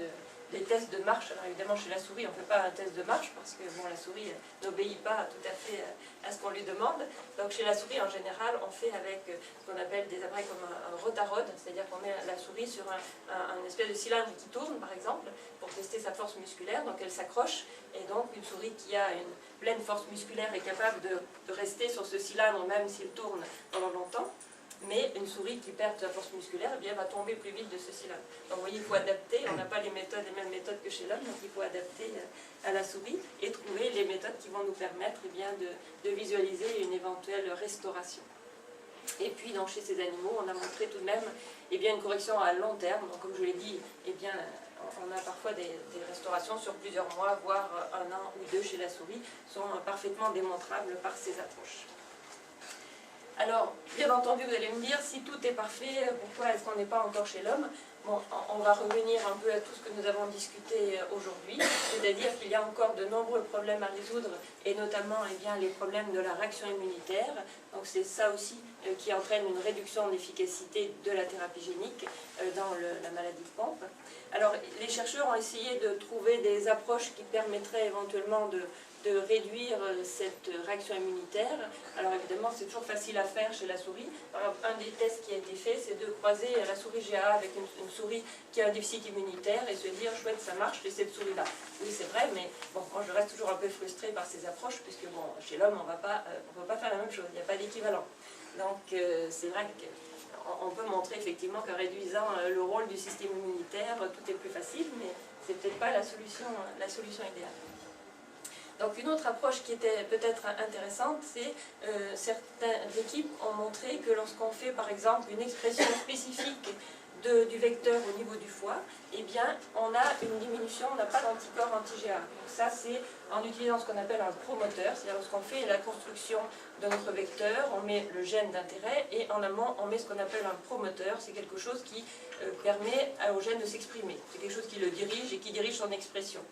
des tests de marche, alors évidemment chez la souris on ne fait pas un test de marche parce que bon, la souris n'obéit pas tout à fait à ce qu'on lui demande. Donc chez la souris en général on fait avec ce qu'on appelle des appareils comme un rotarod, c'est-à-dire qu'on met la souris sur un espèce de cylindre qui tourne par exemple pour tester sa force musculaire, donc elle s'accroche et donc une souris qui a une pleine force musculaire est capable de rester sur ce cylindre même s'il tourne pendant longtemps. Mais une souris qui perd sa force musculaire eh bien, va tomber plus vite de ce cylindre. Donc vous voyez, il faut adapter, on n'a pas les mêmes méthodes que chez l'homme, donc il faut adapter à la souris et trouver les méthodes qui vont nous permettre eh bien, de visualiser une éventuelle restauration. Et puis donc, chez ces animaux, on a montré tout de même eh bien, une correction à long terme. Donc comme je l'ai dit, eh bien, on a parfois des restaurations sur plusieurs mois, voire un an ou deux chez la souris, sont parfaitement démontrables par ces approches. Alors, bien entendu, vous allez me dire, si tout est parfait, pourquoi est-ce qu'on n'est pas encore chez l'homme? Bon, on va revenir un peu à tout ce que nous avons discuté aujourd'hui, c'est-à-dire qu'il y a encore de nombreux problèmes à résoudre, et notamment eh bien, les problèmes de la réaction immunitaire. Donc c'est ça aussi qui entraîne une réduction d'efficacité de la thérapie génique dans la maladie de Pompe. Alors, les chercheurs ont essayé de trouver des approches qui permettraient éventuellement de réduire cette réaction immunitaire. Alors évidemment, c'est toujours facile à faire chez la souris. Par exemple, un des tests qui a été fait, c'est de croiser la souris GA avec une souris qui a un déficit immunitaire et se dire, chouette, ça marche chez cette souris-là. Oui, c'est vrai, mais bon, moi je reste toujours un peu frustrée par ces approches, puisque bon, chez l'homme, on ne peut pas faire la même chose, il n'y a pas d'équivalent. Donc c'est vrai qu'on peut montrer effectivement qu'en réduisant le rôle du système immunitaire, tout est plus facile, mais c'est peut-être pas la solution idéale. Donc une autre approche qui était peut-être intéressante, c'est certaines équipes ont montré que lorsqu'on fait par exemple une expression spécifique du vecteur au niveau du foie, eh bien on a une diminution, on n'a pas d'anticorps anti-GA. Donc ça c'est en utilisant ce qu'on appelle un promoteur, c'est-à-dire lorsqu'on fait la construction de notre vecteur, on met le gène d'intérêt et en amont on met ce qu'on appelle un promoteur, c'est quelque chose qui permet au gène de s'exprimer, c'est quelque chose qui le dirige et qui dirige son expression.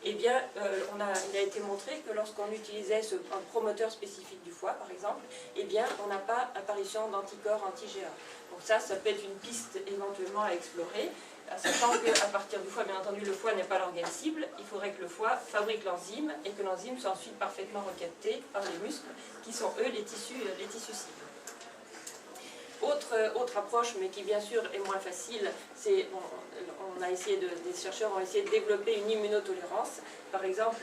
Eh bien, il a été montré que lorsqu'on utilisait un promoteur spécifique du foie, par exemple, eh bien, on n'a pas apparition d'anticorps anti-GA. Donc ça peut être une piste éventuellement à explorer, sachant qu'à partir du foie, bien entendu, le foie n'est pas l'organe cible, il faudrait que le foie fabrique l'enzyme et que l'enzyme soit ensuite parfaitement recaptée par les muscles, qui sont eux les tissus cibles. Autre approche, mais qui bien sûr est moins facile, c'est des chercheurs ont essayé de développer une immunotolérance, par exemple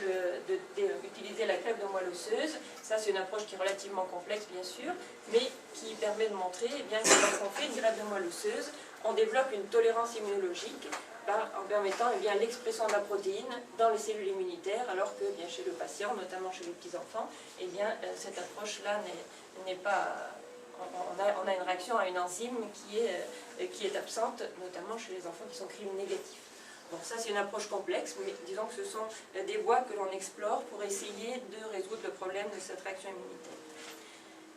d'utiliser la crève de moelle osseuse. Ça c'est une approche qui est relativement complexe bien sûr, mais qui permet de montrer eh bien, que lorsqu'on fait une crève de moelle osseuse, on développe une tolérance immunologique en permettant eh bien, l'expression de la protéine dans les cellules immunitaires, alors que bien, chez le patient, notamment chez les petits-enfants, eh bien, cette approche-là n'est pas... On a une réaction à une enzyme qui est absente, notamment chez les enfants qui sont crime négatifs. Bon, ça c'est une approche complexe, mais disons que ce sont des voies que l'on explore pour essayer de résoudre le problème de cette réaction immunitaire.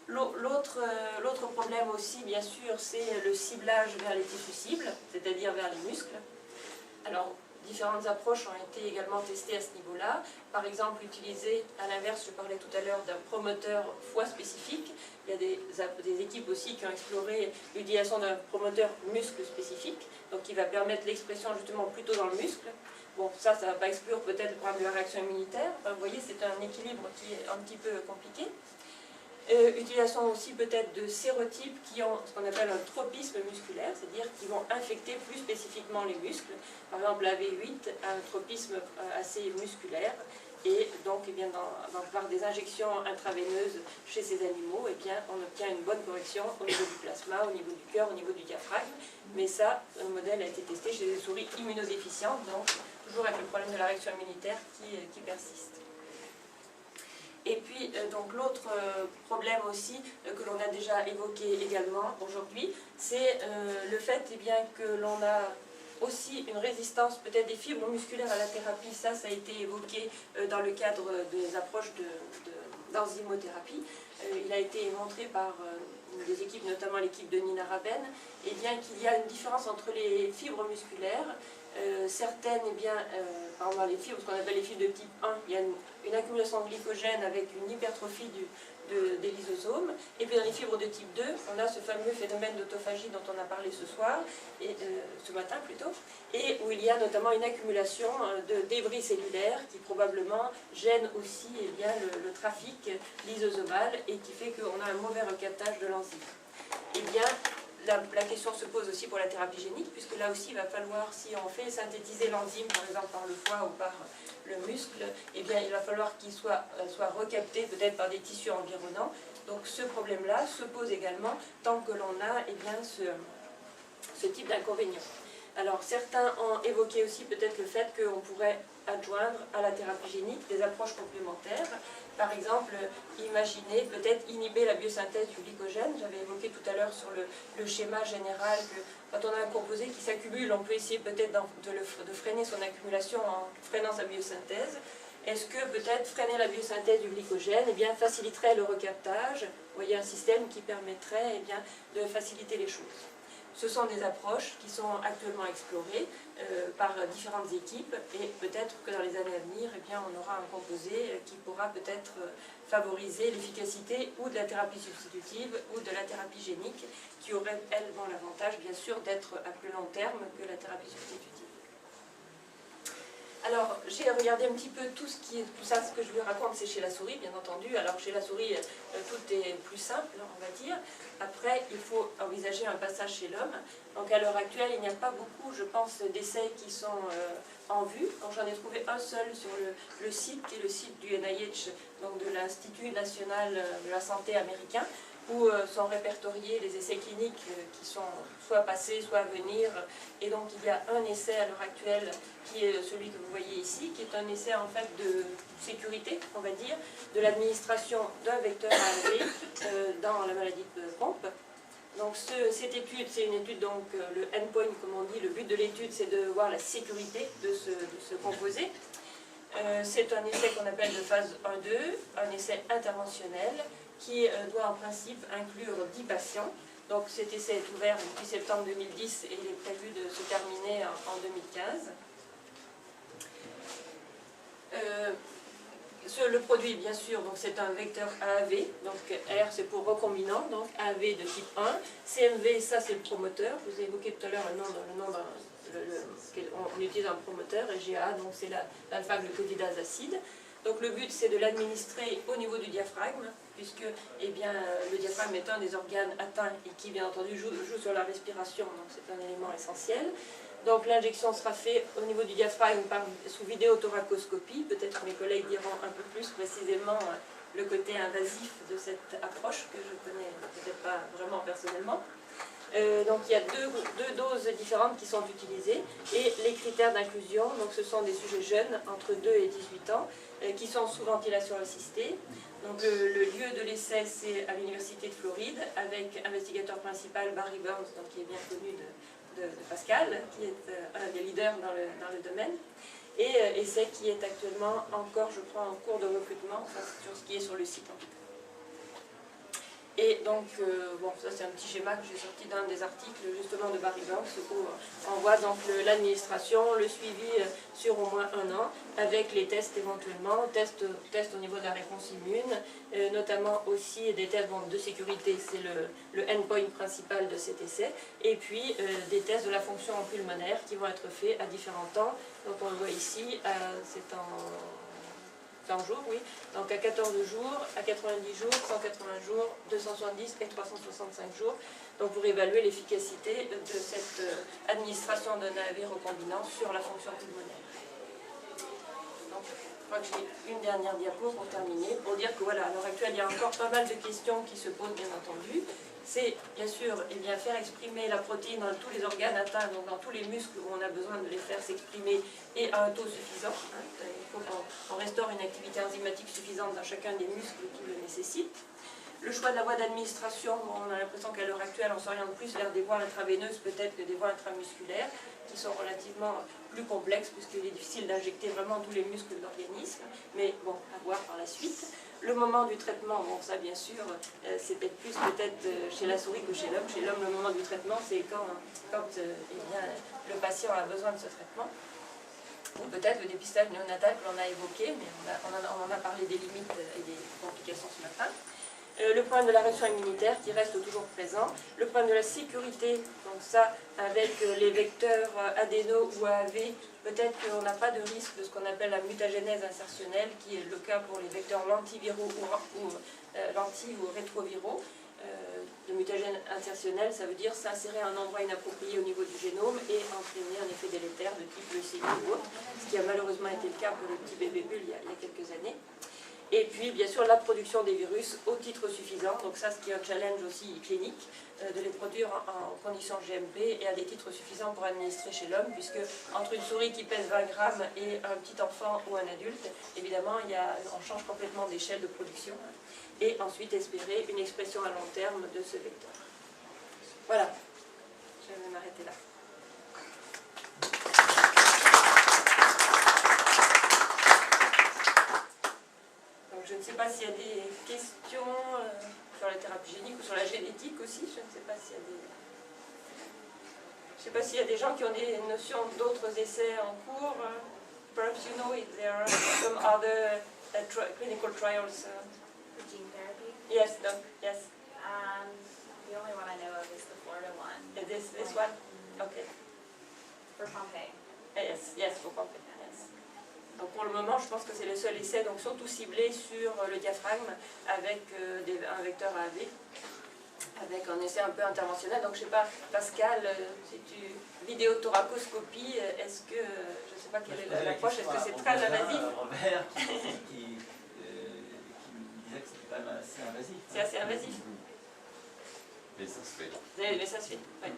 L'autre problème aussi, bien sûr, c'est le ciblage vers les tissus cibles, c'est-à-dire vers les muscles. Alors, différentes approches ont été également testées à ce niveau-là. Par exemple, utiliser, à l'inverse, je parlais tout à l'heure d'un promoteur foie spécifique. Il y a des équipes aussi qui ont exploré l'utilisation d'un promoteur muscle spécifique, donc qui va permettre l'expression justement plutôt dans le muscle. Bon, ça ne va pas exclure peut-être le problème de la réaction immunitaire. Enfin, vous voyez, c'est un équilibre qui est un petit peu compliqué. Utilisation aussi peut-être de sérotypes qui ont ce qu'on appelle un tropisme musculaire, c'est-à-dire qui vont infecter plus spécifiquement les muscles. Par exemple, la V8 a un tropisme assez musculaire et donc eh bien, par des injections intraveineuses chez ces animaux, eh bien, on obtient une bonne correction au niveau du plasma, au niveau du cœur, au niveau du diaphragme. Mais ça, le modèle a été testé chez des souris immunodéficientes, donc toujours avec le problème de la réaction immunitaire qui persiste. Et puis, donc l'autre problème aussi que l'on a déjà évoqué également aujourd'hui, c'est le fait eh bien, que l'on a aussi une résistance peut-être des fibres musculaires à la thérapie. Ça a été évoqué dans le cadre des approches d'enzymothérapie. Il a été montré par des équipes, notamment l'équipe de Nina Raben, et bien qu'il y a une différence entre les fibres musculaires. Certaines, par exemple les fibres, ce qu'on appelle les fibres de type 1, il y a une accumulation de glycogène avec une hypertrophie des lysosomes. Et puis dans les fibres de type 2, on a ce fameux phénomène d'autophagie dont on a parlé ce soir, ce matin plutôt, et où il y a notamment une accumulation de débris cellulaires qui probablement gêne aussi le trafic lysosomal et qui fait qu'on a un mauvais recaptage de l'enzyme. Eh bien, la question se pose aussi pour la thérapie génique, puisque là aussi il va falloir, si on fait synthétiser l'enzyme par exemple par le foie ou par le muscle, eh bien il va falloir qu'il soit recapté peut-être par des tissus environnants. Donc ce problème-là se pose également tant que l'on a ce type d'inconvénient. Alors certains ont évoqué aussi peut-être le fait qu'on pourrait adjoindre à la thérapie génique des approches complémentaires. Par exemple, imaginer peut-être inhiber la biosynthèse du glycogène. J'avais évoqué tout à l'heure sur le schéma général que quand on a un composé qui s'accumule, on peut essayer peut-être de freiner son accumulation en freinant sa biosynthèse. Est-ce que peut-être freiner la biosynthèse du glycogène faciliterait le recaptage? Vous voyez, un système qui permettrait de faciliter les choses. Ce sont des approches qui sont actuellement explorées par différentes équipes et peut-être que dans les années à venir, on aura un composé qui pourra peut-être favoriser l'efficacité ou de la thérapie substitutive ou de la thérapie génique qui aurait, elle, l'avantage bien sûr d'être à plus long terme que la thérapie substitutive. Alors, j'ai regardé un petit peu tout ça, ce que je vous raconte, c'est chez la souris, bien entendu. Alors, chez la souris, tout est plus simple, on va dire. Après, il faut envisager un passage chez l'homme. Donc, à l'heure actuelle, il n'y a pas beaucoup, je pense, d'essais qui sont en vue. Donc, j'en ai trouvé un seul sur le site, qui est le site du NIH, donc de l'Institut national de la santé américain, où sont répertoriés les essais cliniques qui sont soit passés, soit à venir. Et donc il y a un essai à l'heure actuelle qui est celui que vous voyez ici, qui est un essai en fait de sécurité, on va dire, de l'administration d'un vecteur AAV dans la maladie de Pompe. Donc cette étude, c'est une étude, donc le endpoint comme on dit, le but de l'étude c'est de voir la sécurité de ce composé. C'est un essai qu'on appelle de phase 1-2, un essai interventionnel, qui doit en principe inclure 10 patients. Donc cet essai est ouvert depuis septembre 2010 et il est prévu de se terminer en 2015. Le produit, bien sûr, c'est un vecteur AAV, donc R c'est pour recombinant, donc AAV de type 1. CMV, ça c'est le promoteur, je vous ai évoqué tout à l'heure on utilise un promoteur, et GA, donc c'est l'alpha-glucosidase acide. Donc le but c'est de l'administrer au niveau du diaphragme, puisque le diaphragme est un des organes atteints et qui bien entendu joue sur la respiration, donc c'est un élément essentiel. Donc l'injection sera faite au niveau du diaphragme sous vidéothoracoscopie, peut-être mes collègues diront un peu plus précisément le côté invasif de cette approche que je connais peut-être pas vraiment personnellement. Donc il y a deux doses différentes qui sont utilisées et les critères d'inclusion, donc ce sont des sujets jeunes entre 2 et 18 ans qui sont sous ventilation assistée. Donc le lieu de l'essai c'est à l'université de Floride avec investigateur principal Barry Burns, donc, qui est bien connu de Pascal, qui est un des leaders dans le domaine, et essai qui est actuellement encore, je crois, en cours de recrutement, enfin, sur ce qui est sur le site en tout cas. Et donc, ça c'est un petit schéma que j'ai sorti d'un des articles justement de Barry Burns, où on voit donc l'administration, le suivi sur au moins 1 an, avec les tests éventuellement, tests au niveau de la réponse immune, notamment aussi des tests de sécurité, c'est le endpoint principal de cet essai, et puis des tests de la fonction pulmonaire qui vont être faits à différents temps. Donc on le voit ici, c'est en 100 jours, oui. Donc à 14 jours, à 90 jours, 180 jours, 270 et 365 jours. Donc pour évaluer l'efficacité de cette administration d'un AAV recombinant sur la fonction pulmonaire. Donc je crois que j'ai une dernière diapo pour terminer, pour dire que voilà, à l'heure actuelle, il y a encore pas mal de questions qui se posent bien entendu. C'est bien sûr faire exprimer la protéine dans tous les organes atteints, donc dans tous les muscles où on a besoin de les faire s'exprimer et à un taux suffisant. Il faut qu'on restaure une activité enzymatique suffisante dans chacun des muscles qui le nécessitent. Le choix de la voie d'administration, bon, on a l'impression qu'à l'heure actuelle, on s'oriente plus vers des voies intraveineuses peut-être que des voies intramusculaires, qui sont relativement plus complexes, puisqu'il est difficile d'injecter vraiment tous les muscles de l'organisme, mais bon, à voir par la suite. Le moment du traitement, bon ça bien sûr, c'est peut-être plus chez la souris que chez l'homme. Chez l'homme, le moment du traitement, c'est quand eh bien, le patient a besoin de ce traitement. Ou peut-être le dépistage néonatal que l'on a évoqué, mais on en a parlé des limites et des complications ce matin. Le problème de la réaction immunitaire qui reste toujours présent, le problème de la sécurité, donc ça avec les vecteurs adéno ou AAV, peut-être qu'on n'a pas de risque de ce qu'on appelle la mutagénèse insertionnelle, qui est le cas pour les vecteurs lentiviraux ou lentis ou rétroviraux. Le mutagène insertionnel, ça veut dire s'insérer un endroit inapproprié au niveau du génome et entraîner un effet délétère de type leucémie ou autre, ce qui a malheureusement été le cas pour les petits bébés bulles il y a quelques années. Et puis, bien sûr, la production des virus au titre suffisant. Donc ça, ce qui est un challenge aussi clinique, de les produire en conditions GMP et à des titres suffisants pour administrer chez l'homme, puisque entre une souris qui pèse 20 grammes et un petit enfant ou un adulte, évidemment, on change complètement d'échelle de production. Et ensuite, espérer une expression à long terme de ce vecteur. Voilà. Je vais m'arrêter là. Je ne sais pas s'il y a des questions sur la thérapie génique ou sur la génétique aussi. Je ne sais pas s'il y a des... Je ne sais pas s'il y a des gens qui ont des notions d'autres essais en cours. Perhaps you know if there are some other clinical trials. For gene therapy? Yes, no, yes. The only one I know of is the Florida one. Is this one? Okay. For Pompeii. Yes, for Pompeii. Donc pour le moment, je pense que c'est le seul essai, donc surtout ciblé sur le diaphragme avec un vecteur AAV, avec un essai un peu interventionnel. Donc je ne sais pas, Pascal, si tu vidéothoracoscopie, est-ce que, je ne sais pas quelle est l'approche, est-ce que c'est très invasif? Robert qui me disait que c'était quand même assez invasif. C'est assez invasif. Mais ça se fait. Mais ça se fait, oui.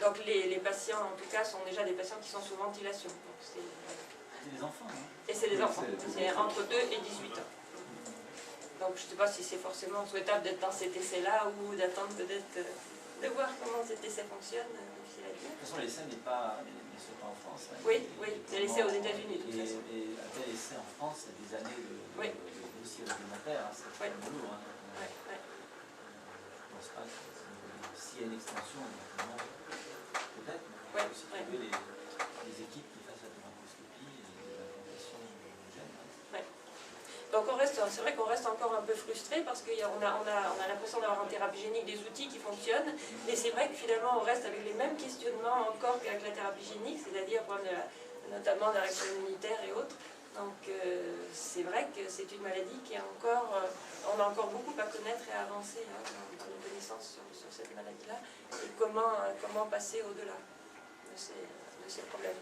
Donc les patients, en tout cas, sont déjà des patients qui sont sous ventilation. C'est des enfants, hein. Et c'est des enfants, c'est entre 2 et 18 ans. Donc je ne sais pas si c'est forcément souhaitable d'être dans cet essai-là ou d'attendre peut-être de voir comment cet essai fonctionne. De toute façon, l'essai n'est pas en France. Hein. Oui, c'est l'essai aux États-Unis de toute façon. Et un tel essai en France, c'est des années de dossiers réglementaires, hein, c'est très lourd. Hein, je ne pense pas que s'il y a une extension, peut-être, mais il faut aussi trouver les équipes qui fassent la thérapie et l'implantation du gène. Ouais. Donc c'est vrai qu'on reste encore un peu frustré parce qu'on a l'impression d'avoir en thérapie génique des outils qui fonctionnent, mais c'est vrai que finalement on reste avec les mêmes questionnements encore qu'avec la thérapie génique, c'est-à-dire notamment de la réaction immunitaire et autres. Donc c'est vrai que c'est une maladie qui est encore, on a encore beaucoup à connaître et à avancer dans nos connaissances sur cette maladie-là et comment passer au-delà de ces problèmes.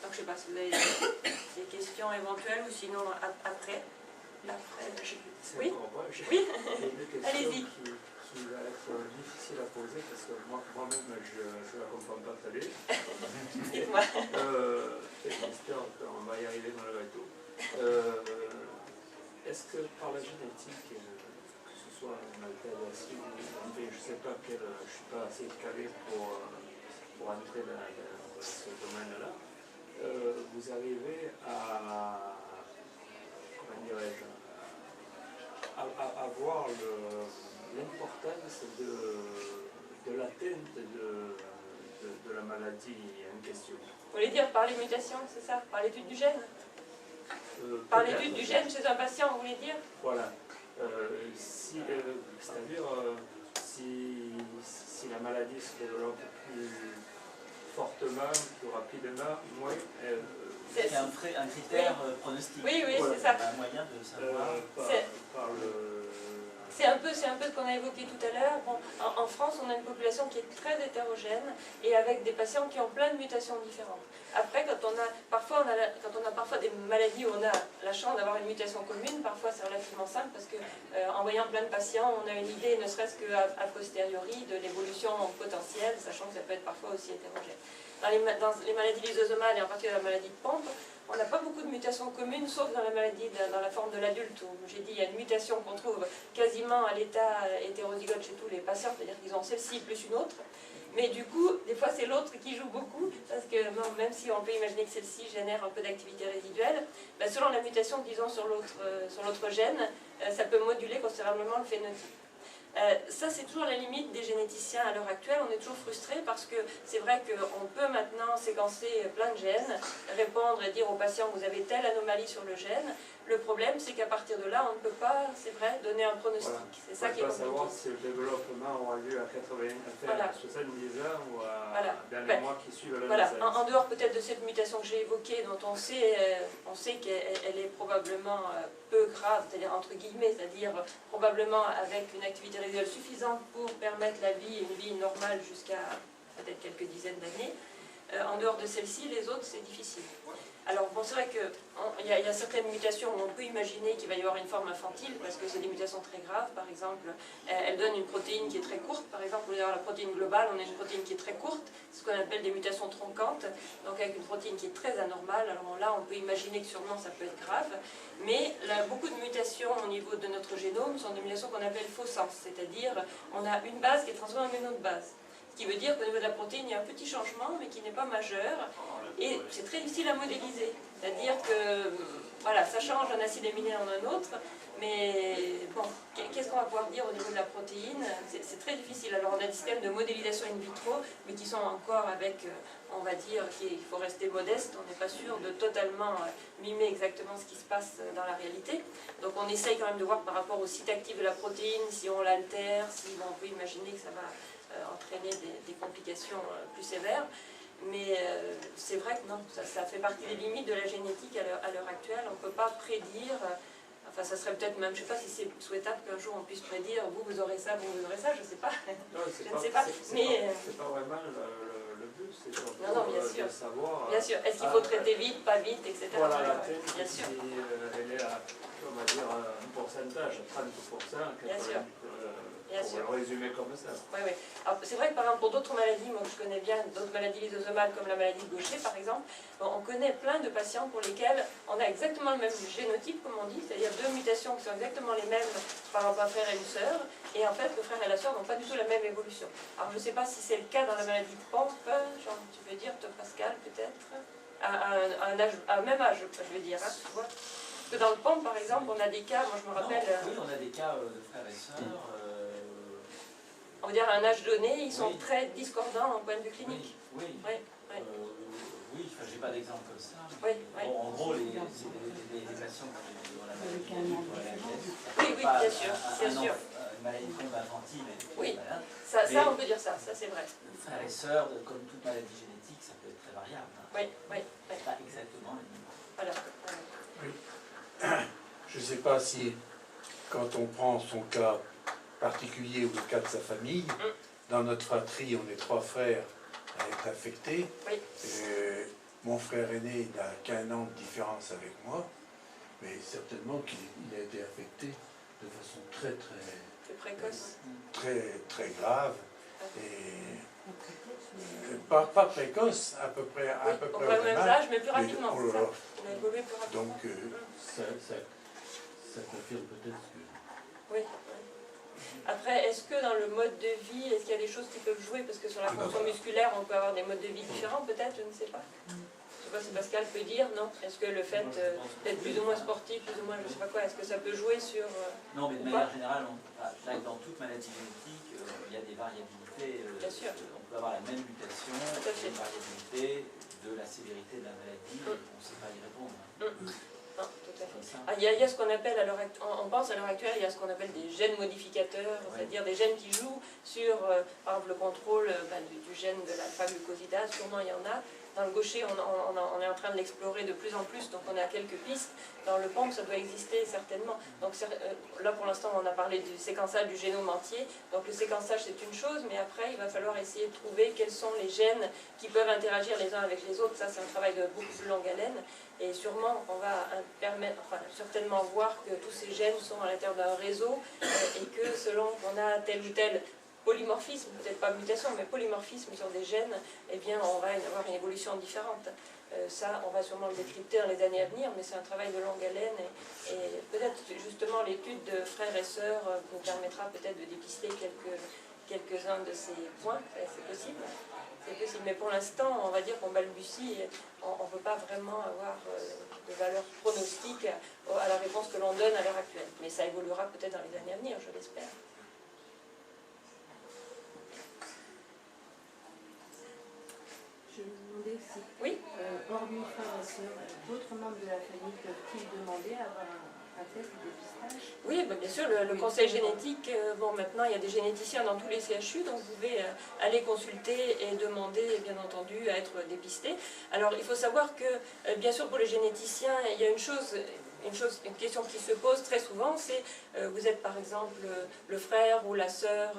Donc je ne sais pas si vous avez des questions éventuelles ou sinon après. Oui. Oui. Allez-y. Qui va être difficile à poser parce que moi-même je ne la comprends pas très bien. Dites-moi. J'espère qu'on va y arriver dans le bateau. Est-ce que par la génétique, que ce soit une altération, je ne sais pas je ne suis pas assez calé pour entrer dans ce domaine-là, vous arrivez à, comment dirais-je, à voir l'importance de l'atteinte de la maladie en question. Vous voulez dire par les mutations, c'est ça? Par l'étude du gène? Par l'étude du gène chez un patient, vous voulez dire? Voilà. C'est-à-dire, si la maladie se développe plus fortement, plus rapidement, moins... c'est un critère pronostic. Oui, voilà. c'est ça. Un moyen de savoir. C'est un peu ce qu'on a évoqué tout à l'heure. Bon, en France, on a une population qui est très hétérogène et avec des patients qui ont plein de mutations différentes. Après, quand on a parfois des maladies où on a la chance d'avoir une mutation commune, parfois c'est relativement simple parce que en voyant plein de patients, on a une idée, ne serait-ce qu'a posteriori, de l'évolution potentielle, sachant que ça peut être parfois aussi hétérogène. dans les maladies lysosomales et en particulier la maladie de Pompe, on n'a pas beaucoup de mutations communes, sauf dans la maladie, dans la forme de l'adulte, où j'ai dit il y a une mutation qu'on trouve quasiment à l'état hétérozygote chez tous les patients, c'est-à-dire qu'ils ont celle-ci plus une autre. Mais du coup, des fois c'est l'autre qui joue beaucoup, parce que même si on peut imaginer que celle-ci génère un peu d'activité résiduelle, ben, selon la mutation qu'ils ont sur l'autre gène, ça peut moduler considérablement le phénotype. Ça, c'est toujours la limite des généticiens à l'heure actuelle. On est toujours frustrés parce que c'est vrai qu'on peut maintenant séquencer plein de gènes, répondre et dire aux patients vous avez telle anomalie sur le gène. Le problème, c'est qu'à partir de là, on ne peut pas, c'est vrai, donner un pronostic. Voilà. C'est ça qui est compliqué. On ne peut pas savoir si le développement aura lieu à 70 ans ou dans les mois qui suivent la voilà. naissance. En dehors peut-être de cette mutation que j'ai évoquée, dont on sait qu'elle est probablement peu grave, c'est-à-dire entre guillemets, c'est-à-dire probablement avec une activité résiduelle suffisante pour permettre la vie et une vie normale jusqu'à peut-être quelques dizaines d'années. En dehors de celle-ci, les autres, c'est difficile. Alors bon, c'est vrai qu'il y a certaines mutations où on peut imaginer qu'il va y avoir une forme infantile, parce que c'est des mutations très graves, par exemple. Elles donnent une protéine qui est très courte, par exemple, au lieu d'avoir la protéine globale, on a une protéine qui est très courte, c'est ce qu'on appelle des mutations tronquantes, donc avec une protéine qui est très anormale. Alors là, on peut imaginer que sûrement ça peut être grave, mais là, beaucoup de mutations au niveau de notre génome sont des mutations qu'on appelle faux sens, c'est-à-dire on a une base qui est transformée en une autre base. Ce qui veut dire qu'au niveau de la protéine, il y a un petit changement, mais qui n'est pas majeur, et c'est très difficile à modéliser. C'est-à-dire que, voilà, ça change un acide aminé en un autre, mais bon, qu'est-ce qu'on va pouvoir dire au niveau de la protéine? C'est très difficile. Alors on a des systèmes de modélisation in vitro, mais qui sont encore avec, on va dire, qu'il faut rester modeste, on n'est pas sûr de totalement mimer exactement ce qui se passe dans la réalité. Donc on essaye quand même de voir par rapport au site actif de la protéine, si on l'altère, si on peut imaginer que ça va entraîner des complications plus sévères. Mais c'est vrai que non, ça fait partie des limites de la génétique à l'heure actuelle. On ne peut pas prédire, enfin ça serait peut-être même, je ne sais pas si c'est souhaitable qu'un jour on puisse prédire, vous aurez ça, vous aurez ça, je ne sais pas. Non, je ne sais pas. Mais c'est pas vraiment le but, c'est surtout bien sûr. de savoir... Bien sûr, est-ce qu'il faut traiter vite, pas vite, etc. Voilà, la tête, bien sûr. si elle est à, on va dire, un pourcentage, 30%, bien sûr. Bien sûr. On va le résumer comme ça. Oui, oui. C'est vrai que par exemple pour d'autres maladies, moi que je connais bien, d'autres maladies lysosomales comme la maladie de Gaucher par exemple, on connaît plein de patients pour lesquels on a exactement le même génotype comme on dit, c'est-à-dire deux mutations qui sont exactement les mêmes par rapport à un frère et une sœur, et en fait le frère et la sœur n'ont pas du tout la même évolution. Alors je ne sais pas si c'est le cas dans la maladie de Pompe, genre, tu veux dire, toi Pascal peut-être, à un même âge, je veux dire, hein, tu vois. Parce que dans le Pompe par exemple, on a des cas, moi je me rappelle... Oui, on a des cas de frères et sœurs. On va dire à un âge donné, ils sont très discordants en point de vue clinique. Oui, enfin, j'ai pas d'exemple comme ça. Oui, bon, en gros, les patients qui ont la maladie pour la oui, bien sûr, bien sûr. Une maladie de Pompe infantile. Oui, ça on peut dire ça c'est vrai. Frères et sœurs, comme toute maladie génétique, ça peut être très variable. Hein. Oui. Pas exactement les mêmes. Voilà. Oui. Je ne sais pas si, quand on prend son cas particulier ou le cas de sa famille, dans notre fratrie, on est 3 frères à être affectés. Oui. Mon frère aîné n'a qu'1 an de différence avec moi, mais certainement qu'il a été affecté de façon très précoce. Très grave. Et pas précoce, à peu près au même âge, mais plus rapidement. Mais, ça. Il a évolué plus rapidement. Donc ça confirme peut-être que... Oui. Après, est-ce que dans le mode de vie, est-ce qu'il y a des choses qui peuvent jouer? Parce que sur la fonction musculaire, on peut avoir des modes de vie différents, peut-être, je ne sais pas. Je ne sais pas si Pascal peut dire, non? Est-ce que le fait d'être plus ou moins sportif, plus ou moins, je ne sais pas quoi, est-ce que ça peut jouer sur... Non, mais de manière générale, dans toute maladie génétique, il y a des variabilités. Bien sûr. On peut avoir la même mutation, une variabilité de la sévérité de la maladie, on ne sait pas y répondre. Non, tout à fait. Il y a ce qu'on appelle, on pense à l'heure actuelle, il y a ce qu'on appelle des gènes modificateurs, c'est-à-dire des gènes qui jouent sur, par exemple, le contrôle du gène de l'alpha-glucosidase, sûrement il y en a. Dans le Gaucher, on est en train de l'explorer de plus en plus, donc on a quelques pistes. Dans le Pompe, ça doit exister certainement. Donc là, pour l'instant, on a parlé du séquençage du génome entier. Donc le séquençage, c'est une chose, mais après, il va falloir essayer de trouver quels sont les gènes qui peuvent interagir les uns avec les autres. Ça, c'est un travail de beaucoup plus longue haleine. Et sûrement, on va certainement voir que tous ces gènes sont à l'intérieur d'un réseau et que selon qu'on a telle ou telle polymorphisme, peut-être pas mutation, mais polymorphisme sur des gènes, eh bien on va avoir une évolution différente. Ça, on va sûrement le décrypter dans les années à venir, mais c'est un travail de longue haleine et peut-être justement l'étude de frères et sœurs nous permettra peut-être de dépister quelques-uns de ces points, c'est possible. C'est possible, mais pour l'instant, on va dire qu'on balbutie, on ne peut pas vraiment avoir de valeur pronostique à la réponse que l'on donne à l'heure actuelle. Mais ça évoluera peut-être dans les années à venir, je l'espère. Je me demandais si, Oui. hormis frères et sœurs, d'autres membres de la famille peuvent-ils demander à avoir un test de dépistage? Oui, bien sûr, le conseil génétique, bon maintenant il y a des généticiens dans tous les CHU, donc vous pouvez aller consulter et demander bien entendu à être dépisté. Alors il faut savoir que bien sûr pour les généticiens, il y a une question qui se pose très souvent, c'est vous êtes par exemple le frère ou la sœur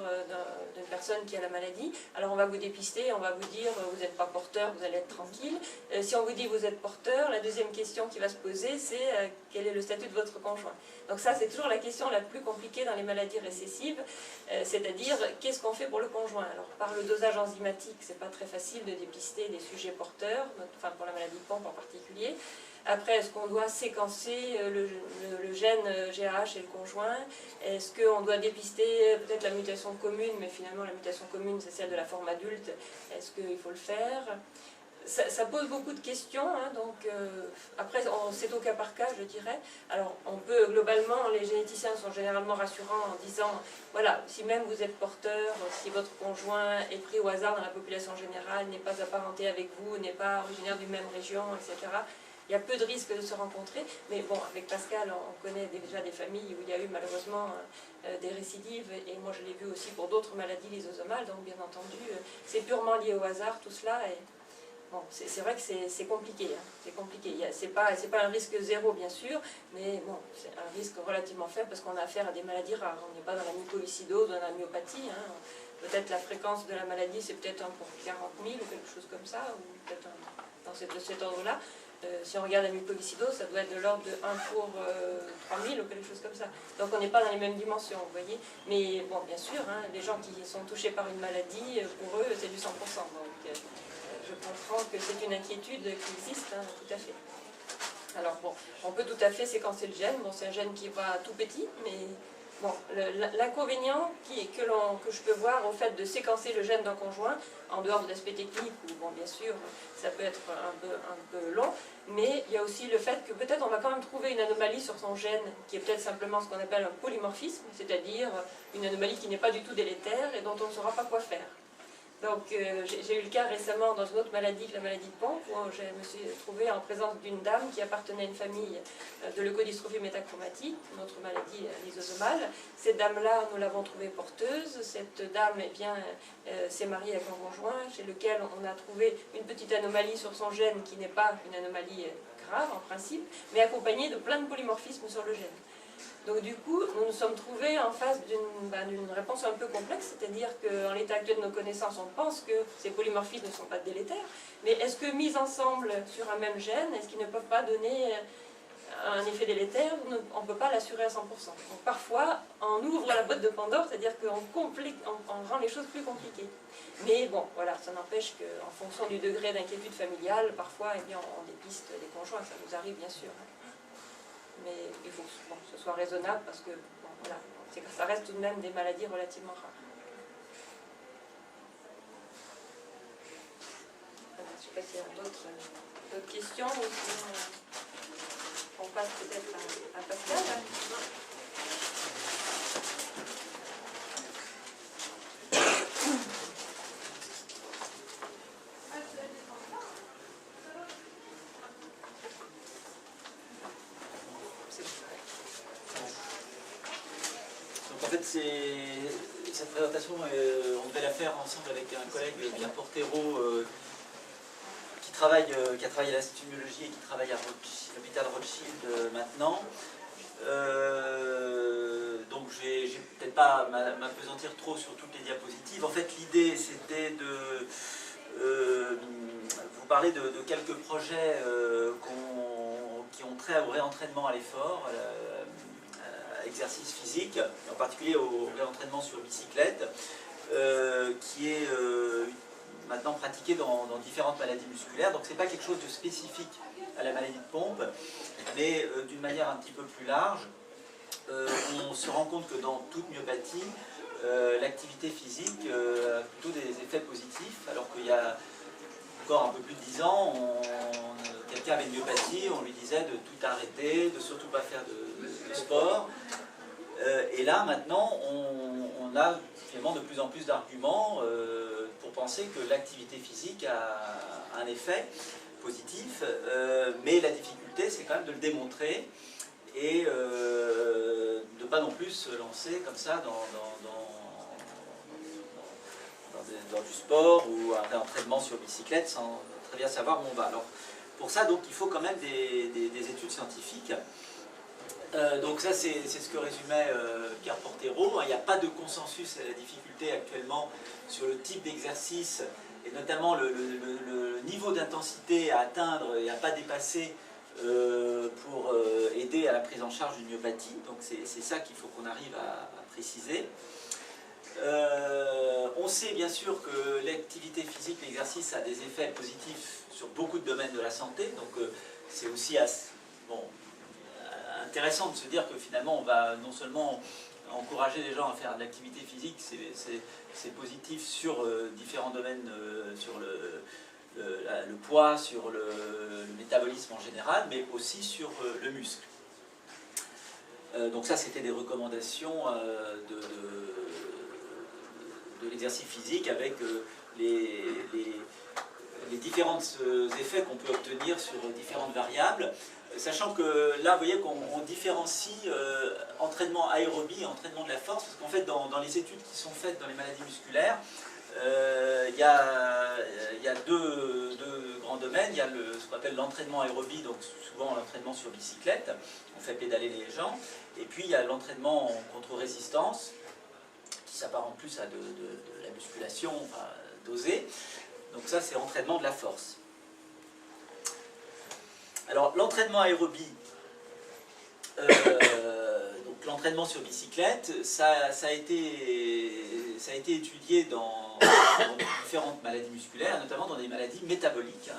d'une personne qui a la maladie, alors on va vous dépister, on va vous dire vous n'êtes pas porteur, vous allez être tranquille. Si on vous dit vous êtes porteur, la deuxième question qui va se poser c'est quel est le statut de votre conjoint. Donc ça c'est toujours la question la plus compliquée dans les maladies récessives, c'est-à-dire qu'est-ce qu'on fait pour le conjoint. Alors par le dosage enzymatique, c'est pas très facile de dépister des sujets porteurs, enfin pour la maladie de Pompe en particulier. Après, est-ce qu'on doit séquencer le gène GAH et le conjoint? Est-ce qu'on doit dépister peut-être la mutation commune, mais finalement la mutation commune c'est celle de la forme adulte, est-ce qu'il faut le faire? Ça pose beaucoup de questions, hein, donc après c'est au cas par cas je dirais. Alors on peut globalement, les généticiens sont généralement rassurants en disant voilà, si même vous êtes porteur, si votre conjoint est pris au hasard dans la population générale, n'est pas apparenté avec vous, n'est pas originaire d'une même région, etc., il y a peu de risques de se rencontrer, mais bon, avec Pascal, on connaît déjà des familles où il y a eu malheureusement des récidives, et moi je l'ai vu aussi pour d'autres maladies lysosomales, donc bien entendu, c'est purement lié au hasard tout cela, et bon, c'est vrai que c'est compliqué, hein, c'est compliqué, c'est pas un risque zéro bien sûr, mais bon, c'est un risque relativement faible parce qu'on a affaire à des maladies rares, on n'est pas dans la mucoviscidose ou dans la myopathie, hein. Peut-être la fréquence de la maladie c'est peut-être 1 pour 40 000 ou quelque chose comme ça, ou peut-être dans cet ordre-là. Si on regarde la mucoviscidose, ça doit être de l'ordre de 1 pour 3000 ou quelque chose comme ça. Donc on n'est pas dans les mêmes dimensions, vous voyez. Mais bon, bien sûr, hein, les gens qui sont touchés par une maladie, pour eux, c'est du 100%. Donc je comprends que c'est une inquiétude qui existe, hein, tout à fait. Alors bon, on peut tout à fait séquencer le gène. Bon, c'est un gène qui va tout petit, mais bon, l'inconvénient que je peux voir au fait de séquencer le gène d'un conjoint, en dehors de l'aspect technique, où bon, bien sûr, ça peut être un peu long, mais il y a aussi le fait que peut-être on va quand même trouver une anomalie sur son gène, qui est peut-être simplement ce qu'on appelle un polymorphisme, c'est-à-dire une anomalie qui n'est pas du tout délétère et dont on ne saura pas quoi faire. Donc j'ai eu le cas récemment dans une autre maladie que la maladie de Pompe, où je me suis trouvée en présence d'une dame qui appartenait à une famille de leucodystrophie métachromatique, une autre maladie lysosomale. Cette dame-là, nous l'avons trouvée porteuse. Cette dame s'est mariée avec un conjoint chez lequel on a trouvé une petite anomalie sur son gène qui n'est pas une anomalie grave en principe, mais accompagnée de plein de polymorphismes sur le gène. Donc du coup, nous nous sommes trouvés en face d'une réponse un peu complexe, c'est-à-dire qu'en l'état actuel de nos connaissances, on pense que ces polymorphismes ne sont pas délétères, mais est-ce que mis ensemble sur un même gène, est-ce qu'ils ne peuvent pas donner un effet délétère? On ne peut pas l'assurer à 100%. Donc parfois, on ouvre la boîte de Pandore, c'est-à-dire qu'on rend les choses plus compliquées. Mais bon, voilà, ça n'empêche qu'en fonction du degré d'inquiétude familiale, parfois, eh bien, on dépiste les conjoints, ça nous arrive bien sûr. Mais il faut que ce soit raisonnable parce que bon, voilà, ça reste tout de même des maladies relativement rares. Je ne sais pas s'il y a d'autres questions ou sinon on passe peut-être à Pascal. Cette présentation, on devait la faire ensemble avec un collègue, Pierre Portero, qui a travaillé à la stimologie et qui travaille à l'hôpital Rothschild maintenant. Donc je ne vais peut-être pas m'apesantir trop sur toutes les diapositives. En fait, l'idée, c'était de vous parler de quelques projets qui ont trait au réentraînement à l'effort, exercice physique, en particulier au réentraînement sur bicyclette. qui est maintenant pratiqué dans différentes maladies musculaires. Donc c'est pas quelque chose de spécifique à la maladie de Pompe, mais d'une manière un petit peu plus large, on se rend compte que dans toute myopathie, l'activité physique a plutôt des effets positifs, alors qu'il y a encore un peu plus de 10 ans, quelqu'un avait une myopathie, on lui disait de tout arrêter, de surtout pas faire de sport. Et là, maintenant, on a finalement de plus en plus d'arguments pour penser que l'activité physique a un effet positif, mais la difficulté, c'est quand même de le démontrer et de ne pas non plus se lancer comme ça dans du sport ou un entraînement sur bicyclette sans très bien savoir où on va. Alors, pour ça, donc, il faut quand même des études scientifiques. Donc ça, c'est ce que résumait Pierre Portero. Il n'y a pas de consensus à la difficulté actuellement sur le type d'exercice et notamment le niveau d'intensité à atteindre et à ne pas dépasser pour aider à la prise en charge d'une myopathie. Donc c'est ça qu'il faut qu'on arrive à préciser. On sait bien sûr que l'activité physique, l'exercice a des effets positifs sur beaucoup de domaines de la santé. Donc c'est aussi intéressant de se dire que finalement on va non seulement encourager les gens à faire de l'activité physique, c'est positif sur différents domaines, sur le poids, sur le métabolisme en général, mais aussi sur le muscle. Donc ça, c'était des recommandations de l'exercice physique avec les différents effets qu'on peut obtenir sur différentes variables, sachant que là, vous voyez qu'on différencie entraînement aérobie et entraînement de la force, parce qu'en fait, dans les études qui sont faites dans les maladies musculaires, il y a deux grands domaines. Il y a ce qu'on appelle l'entraînement aérobie, donc souvent l'entraînement sur bicyclette, on fait pédaler les gens, et puis il y a l'entraînement en contre-résistance, qui s'apparente plus à de la musculation, enfin, dosée. Donc ça, c'est entraînement de la force. Alors, l'entraînement aérobie, donc l'entraînement sur bicyclette, ça a été étudié dans différentes maladies musculaires, notamment dans des maladies métaboliques.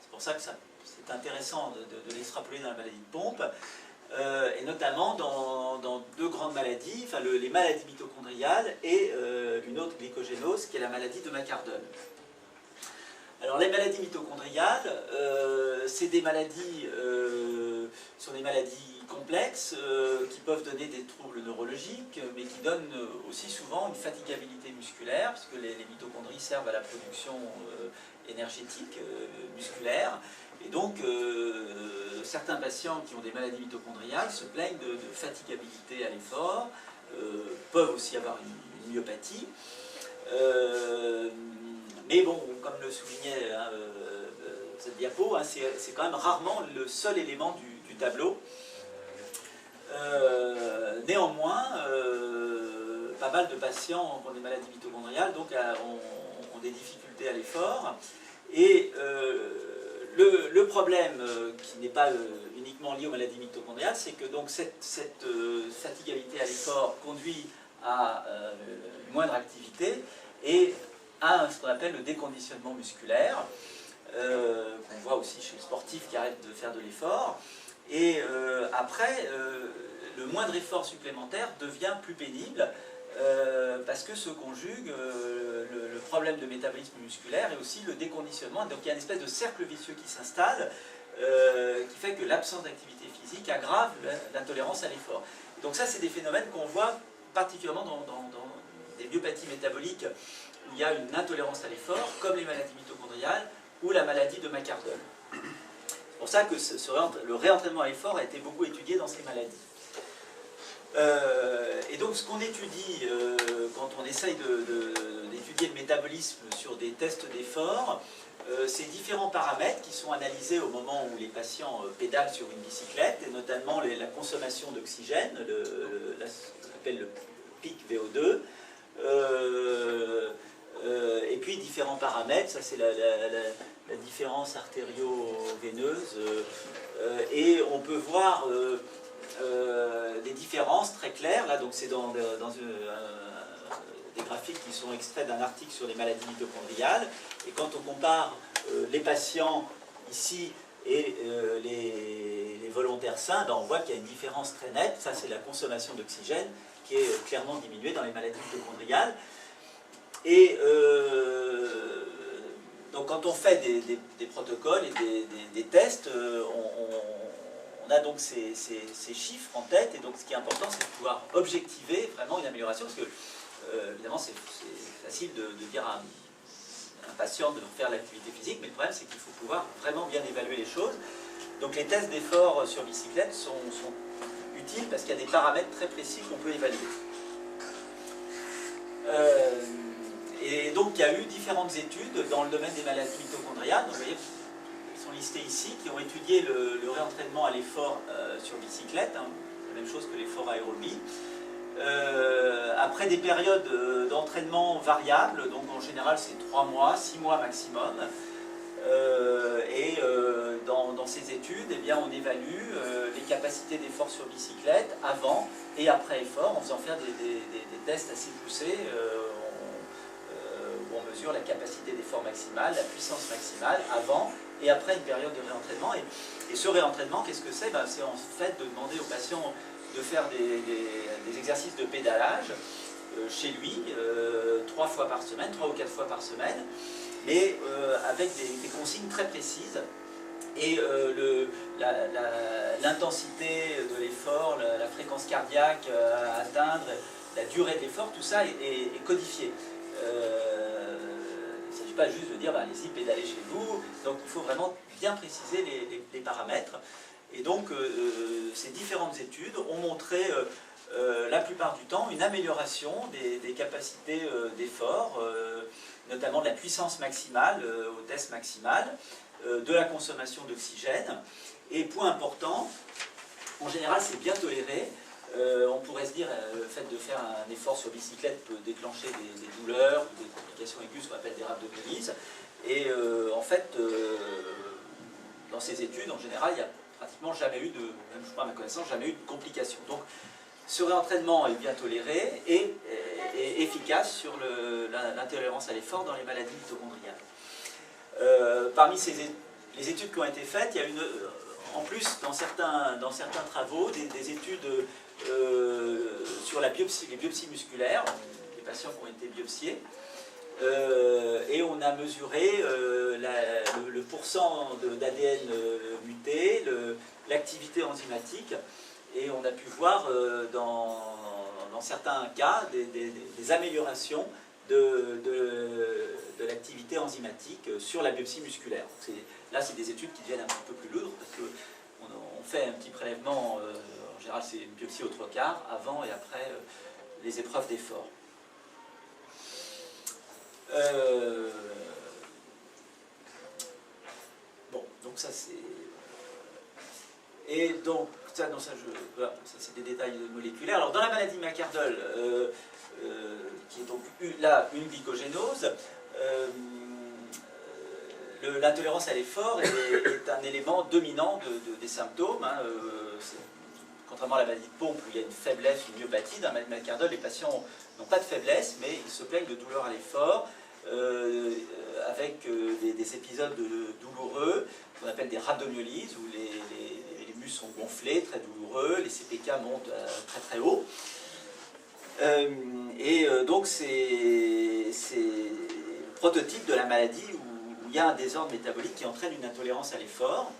C'est pour ça que c'est intéressant de l'extrapoler dans la maladie de Pompe, et notamment dans deux grandes maladies, enfin les maladies mitochondriales et une autre glycogénose qui est la maladie de McArdle. Alors les maladies mitochondriales, c'est des maladies, sont des maladies complexes qui peuvent donner des troubles neurologiques, mais qui donnent aussi souvent une fatigabilité musculaire, puisque les mitochondries servent à la production énergétique musculaire. Et donc, certains patients qui ont des maladies mitochondriales se plaignent de fatigabilité à l'effort, peuvent aussi avoir une myopathie. Mais bon, comme le soulignait cette diapo, c'est quand même rarement le seul élément du tableau. Néanmoins, pas mal de patients qui ont des maladies mitochondriales donc, ont des difficultés à l'effort. Et le problème, qui n'est pas uniquement lié aux maladies mitochondriales, c'est que donc, cette fatigabilité à l'effort conduit à une moindre activité et à ce qu'on appelle le déconditionnement musculaire, qu'on voit aussi chez les sportifs qui arrêtent de faire de l'effort. Et après, le moindre effort supplémentaire devient plus pénible parce que se conjugue le problème de métabolisme musculaire et aussi le déconditionnement. Donc il y a une espèce de cercle vicieux qui s'installe qui fait que l'absence d'activité physique aggrave l'intolérance à l'effort. Donc ça, c'est des phénomènes qu'on voit particulièrement dans des myopathies métaboliques où il y a une intolérance à l'effort, comme les maladies mitochondriales ou la maladie de McArdle. C'est pour ça que le réentraînement à l'effort a été beaucoup étudié dans ces maladies. Et donc ce qu'on étudie quand on essaye d'étudier le métabolisme sur des tests d'effort, c'est différents paramètres qui sont analysés au moment où les patients pédalent sur une bicyclette, et notamment la consommation d'oxygène, ce qu'on appelle le pic VO2, et puis différents paramètres, ça c'est la différence artério-veineuse, et on peut voir des différences très claires, là donc c'est dans des graphiques qui sont extraits d'un article sur les maladies mitochondriales. Et quand on compare les patients ici et les volontaires sains, ben on voit qu'il y a une différence très nette. Ça, c'est la consommation d'oxygène qui est clairement diminuée dans les maladies mitochondriales. Et donc quand on fait des protocoles et des tests, on a donc ces chiffres en tête. Et donc ce qui est important, c'est de pouvoir objectiver vraiment une amélioration. Parce que, évidemment, c'est facile de dire à un patient de faire l'activité physique, mais le problème, c'est qu'il faut pouvoir vraiment bien évaluer les choses. Donc les tests d'effort sur bicyclette sont utiles parce qu'il y a des paramètres très précis qu'on peut évaluer. Et donc il y a eu différentes études dans le domaine des maladies mitochondriales. Donc, vous voyez, elles sont listées ici, qui ont étudié le réentraînement à l'effort sur bicyclette, hein, la même chose que l'effort aérobie. Après des périodes d'entraînement variables, donc en général c'est 3 mois, 6 mois maximum. Dans ces études, eh bien, on évalue les capacités d'effort sur bicyclette avant et après effort, en faisant faire des tests assez poussés où on mesure la capacité d'effort maximale, la puissance maximale avant et après une période de réentraînement. Et ce réentraînement, qu'est-ce que c'est? Ben, c'est en fait de demander aux patients de faire des exercices de pédalage chez lui 3 fois par semaine, 3 ou 4 fois par semaine, mais avec des consignes très précises. Et l'intensité de l'effort, la fréquence cardiaque à atteindre, la durée de l'effort, tout ça est codifié. Il ne s'agit pas juste de dire bah, allez-y, pédalez chez vous. Donc il faut vraiment bien préciser les paramètres. Et donc ces différentes études ont montré la plupart du temps une amélioration des capacités d'effort, notamment de la puissance maximale au test maximal, de la consommation d'oxygène. Et point important, en général c'est bien toléré. On pourrait se dire le fait de faire un effort sur bicyclette peut déclencher des douleurs, des complications aiguës, ce qu'on appelle des rhabdomyolyses. Et en fait, dans ces études, en général, il n'y a pratiquement jamais eu même je crois à ma connaissance, jamais eu de complications. Donc ce réentraînement est bien toléré et efficace sur l'intolérance à l'effort dans les maladies mitochondriales. Parmi les études qui ont été faites, il y a en plus dans certains travaux des études sur les biopsies musculaires, des patients qui ont été biopsiés, et on a mesuré le pourcent d'ADN muté, l'activité enzymatique, et on a pu voir dans certains cas des améliorations de l'activité enzymatique sur la biopsie musculaire. Là, c'est des études qui deviennent un petit peu plus lourdes parce qu'on fait un petit prélèvement, en général c'est une biopsie aux 3/4, avant et après les épreuves d'effort. Bon, donc ça c'est... Et donc, ça c'est des détails moléculaires. Alors dans la maladie Mcardle, qui est donc là une glycogénose, l'intolérance à l'effort est un élément dominant des symptômes. Hein, contrairement à la maladie de pompe où il y a une faiblesse, une myopathie, dans la maladie Mcardle, les patients n'ont pas de faiblesse, mais ils se plaignent de douleurs à l'effort, avec des épisodes douloureux, qu'on appelle des rhabdomyolyses, où les muscles sont gonflés, très douloureux, les CPK montent très très haut. Donc c'est prototype de la maladie où il y a un désordre métabolique qui entraîne une intolérance à l'effort.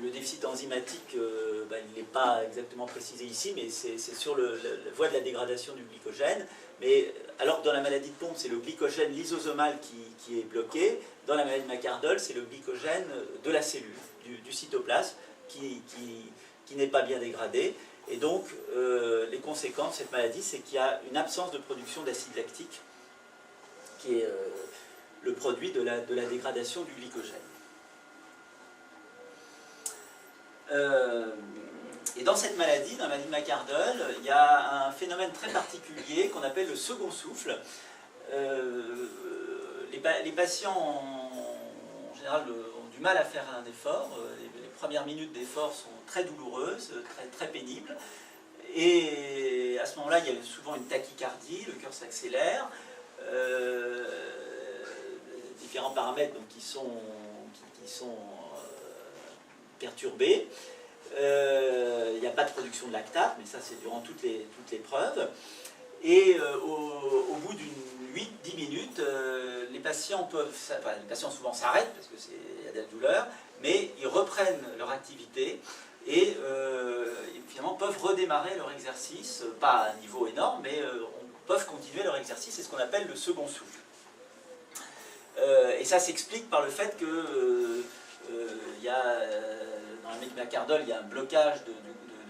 Le déficit enzymatique, il n'est pas exactement précisé ici, mais c'est sur la voie de la dégradation du glycogène. Mais alors que dans la maladie de pompe, c'est le glycogène lysosomal qui est bloqué, dans la maladie de Mcardle, c'est le glycogène de la cellule, du cytoplasme, qui n'est pas bien dégradé. Et donc, les conséquences de cette maladie, c'est qu'il y a une absence de production d'acide lactique, qui est le produit de la dégradation du glycogène. Et dans cette maladie, dans la maladie de Mcardle, il y a un phénomène très particulier qu'on appelle le second souffle. Les patients, en général, ont du mal à faire un effort. Les premières minutes d'effort sont très douloureuses, très pénibles. Et à ce moment-là, il y a souvent une tachycardie, le cœur s'accélère. Différents paramètres donc, qui sont perturbés. Il n'y a pas de production de lactate, mais ça c'est durant toutes l'épreuve. Et au bout d'une 8-10 minutes, les patients souvent s'arrêtent parce qu'il y a de la douleur, mais ils reprennent leur activité et finalement peuvent redémarrer leur exercice, pas à un niveau énorme, mais peuvent continuer leur exercice, c'est ce qu'on appelle le second souffle. Et ça s'explique par le fait que dans la myocardiole, il y a un blocage de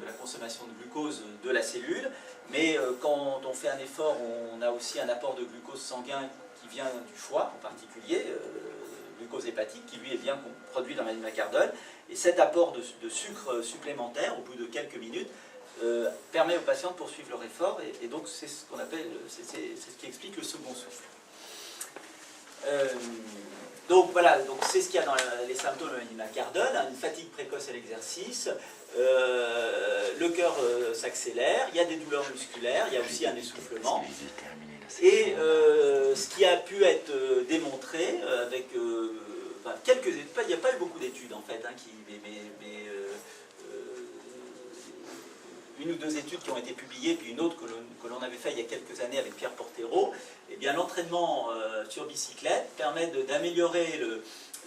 la consommation de glucose de la cellule, mais quand on fait un effort, on a aussi un apport de glucose sanguin qui vient du foie en particulier, glucose hépatique, qui lui est bien produit dans la myocardiole, et cet apport de sucre supplémentaire au bout de quelques minutes permet aux patients de poursuivre leur effort, et donc c'est ce qu'on appelle, c'est ce qui explique le second souffle. Donc voilà, c'est ce qu'il y a dans les symptômes de la myocardiole, une fatigue précoce à l'exercice, le cœur s'accélère, il y a des douleurs musculaires, il y a aussi un essoufflement. Et ce qui a pu être démontré avec quelques études, il n'y a pas eu beaucoup d'études en fait, mais une ou deux études qui ont été publiées, puis une autre que l'on avait fait il y a quelques années avec Pierre Portero, eh bien l'entraînement sur bicyclette permet d'améliorer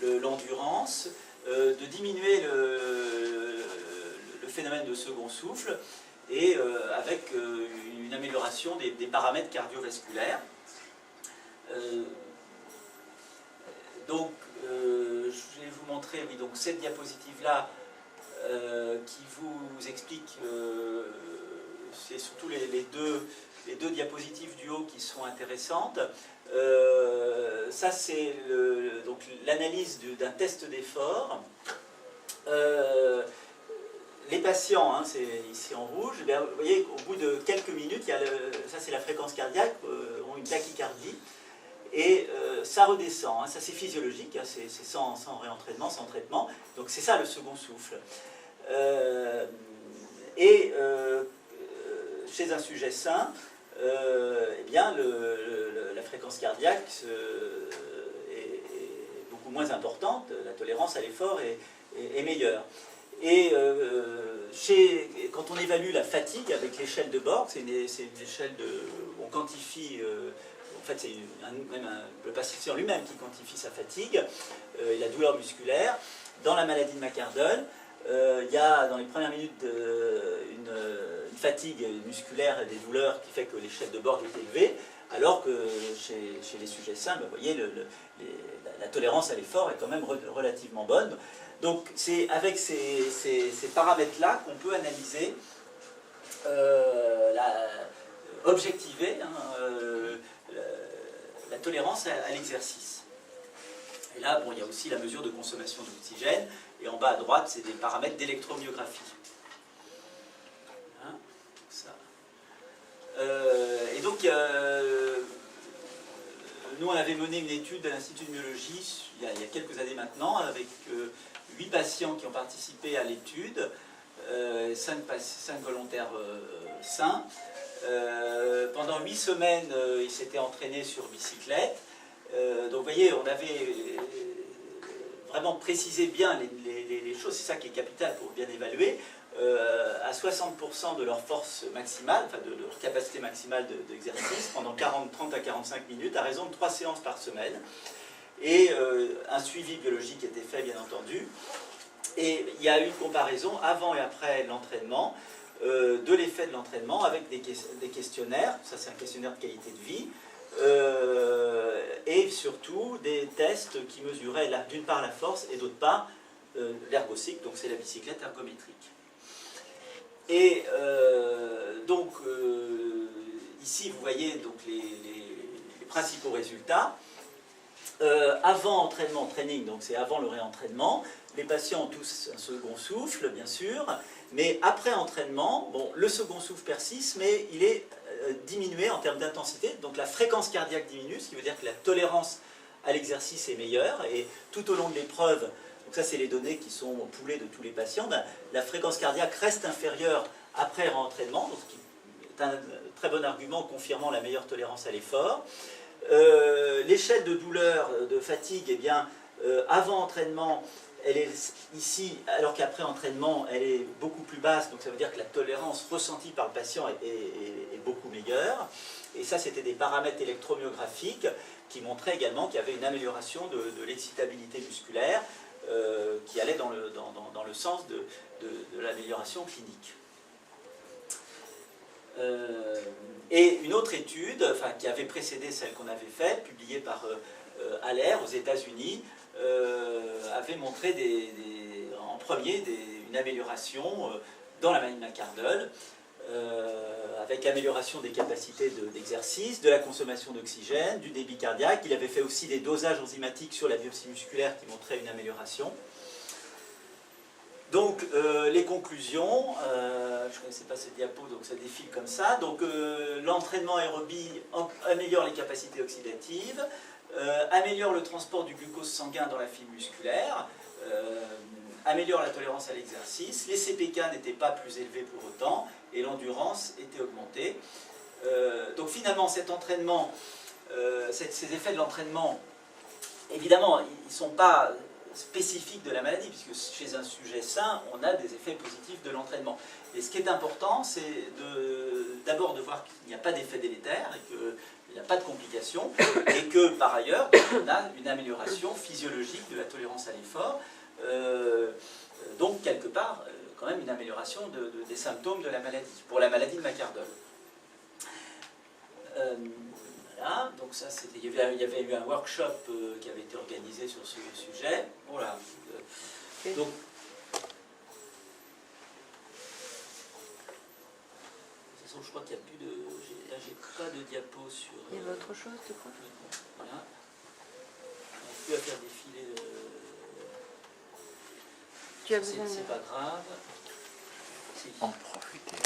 l'endurance, de diminuer le phénomène de second souffle, et avec une amélioration des paramètres cardiovasculaires. Donc, je vais vous montrer donc, cette diapositive-là qui vous explique, c'est surtout les deux diapositives du haut qui sont intéressantes. Ça, c'est donc l'analyse d'un test d'effort. Les patients, hein, c'est ici en rouge, eh bien, vous voyez qu'au bout de quelques minutes, ça c'est la fréquence cardiaque, ont une tachycardie, et ça redescend, hein, ça c'est physiologique, hein, c'est sans réentraînement, sans traitement, donc c'est ça le second souffle. Chez un sujet sain, eh bien, la fréquence cardiaque est beaucoup moins importante, la tolérance à l'effort est meilleure. Et quand on évalue la fatigue avec l'échelle de Borg, c'est une échelle où on quantifie, en fait c'est même le patient lui-même qui quantifie sa fatigue et la douleur musculaire. Dans la maladie de myocardiole, il y a dans les premières minutes une fatigue musculaire et des douleurs qui fait que l'échelle de Borg est élevée, alors que chez les sujets sains, vous voyez, la tolérance à l'effort est quand même relativement bonne. Donc c'est avec ces paramètres-là qu'on peut analyser, objectiver la tolérance à l'exercice. Et là, bon, il y a aussi la mesure de consommation d'oxygène, et en bas à droite, c'est des paramètres d'électromyographie. Hein, ça. Et donc, nous, on avait mené une étude à l'Institut de myologie il y a quelques années maintenant, avec 8 patients qui ont participé à l'étude, 5 volontaires sains. Pendant 8 semaines, ils s'étaient entraînés sur bicyclette. Donc vous voyez, on avait vraiment précisé bien les choses, c'est ça qui est capital pour bien évaluer. À 60% de leur force maximale, enfin de leur capacité maximale d'exercice, pendant 30 à 45 minutes, à raison de 3 séances par semaine. Et un suivi biologique était fait, bien entendu. Et il y a eu une comparaison avant et après l'entraînement, de l'effet de l'entraînement avec des questionnaires, ça c'est un questionnaire de qualité de vie, et surtout des tests qui mesuraient d'une part la force et d'autre part l'ergocycle, donc c'est la bicyclette ergométrique. Et donc ici vous voyez donc les principaux résultats. Avant entraînement, training, donc c'est avant le réentraînement, les patients ont tous un second souffle, bien sûr, mais après entraînement, bon, le second souffle persiste, mais il est diminué en termes d'intensité, donc la fréquence cardiaque diminue, ce qui veut dire que la tolérance à l'exercice est meilleure, et tout au long de l'épreuve, donc ça c'est les données qui sont poolées de tous les patients, ben, la fréquence cardiaque reste inférieure après entraînement, donc ce qui est un très bon argument confirmant la meilleure tolérance à l'effort. L'échelle de douleur, de fatigue, eh bien, avant entraînement, elle est ici, alors qu'après entraînement, elle est beaucoup plus basse, donc ça veut dire que la tolérance ressentie par le patient est beaucoup meilleure. Et ça, c'était des paramètres électromyographiques qui montraient également qu'il y avait une amélioration de l'excitabilité musculaire qui allait dans le sens de l'amélioration clinique. Et une autre étude, enfin, qui avait précédé celle qu'on avait faite, publiée par Haller aux États-Unis, avait montré en premier une amélioration dans la maladie de McArdle, avec amélioration des capacités d'exercice, de la consommation d'oxygène, du débit cardiaque. Il avait fait aussi des dosages enzymatiques sur la biopsie musculaire qui montraient une amélioration. Donc, les conclusions, je ne connaissais pas cette diapo, donc ça défile comme ça. Donc, l'entraînement aérobie améliore les capacités oxydatives, améliore le transport du glucose sanguin dans la fibre musculaire, améliore la tolérance à l'exercice, les CPK n'étaient pas plus élevés pour autant, et l'endurance était augmentée. Donc, finalement, cet entraînement, ces effets de l'entraînement, évidemment, ils ne sont pas spécifique de la maladie, puisque chez un sujet sain, on a des effets positifs de l'entraînement. Et ce qui est important, c'est d'abord de voir qu'il n'y a pas d'effet délétère, et qu'il n'y a pas de complications, et que par ailleurs, on a une amélioration physiologique de la tolérance à l'effort, donc quelque part, quand même une amélioration des symptômes de la maladie, pour la maladie de McArdle. Voilà, donc ça, il y avait eu un workshop qui avait été organisé sur ce sujet. Voilà. Donc, de toute façon, je crois qu'il n'y a plus de... Là, j'ai pas de diapo sur... Il y avait autre chose, tu crois? Voilà. On n'a plus à faire défiler... Tu as besoin de... C'est pas grave. En profiter.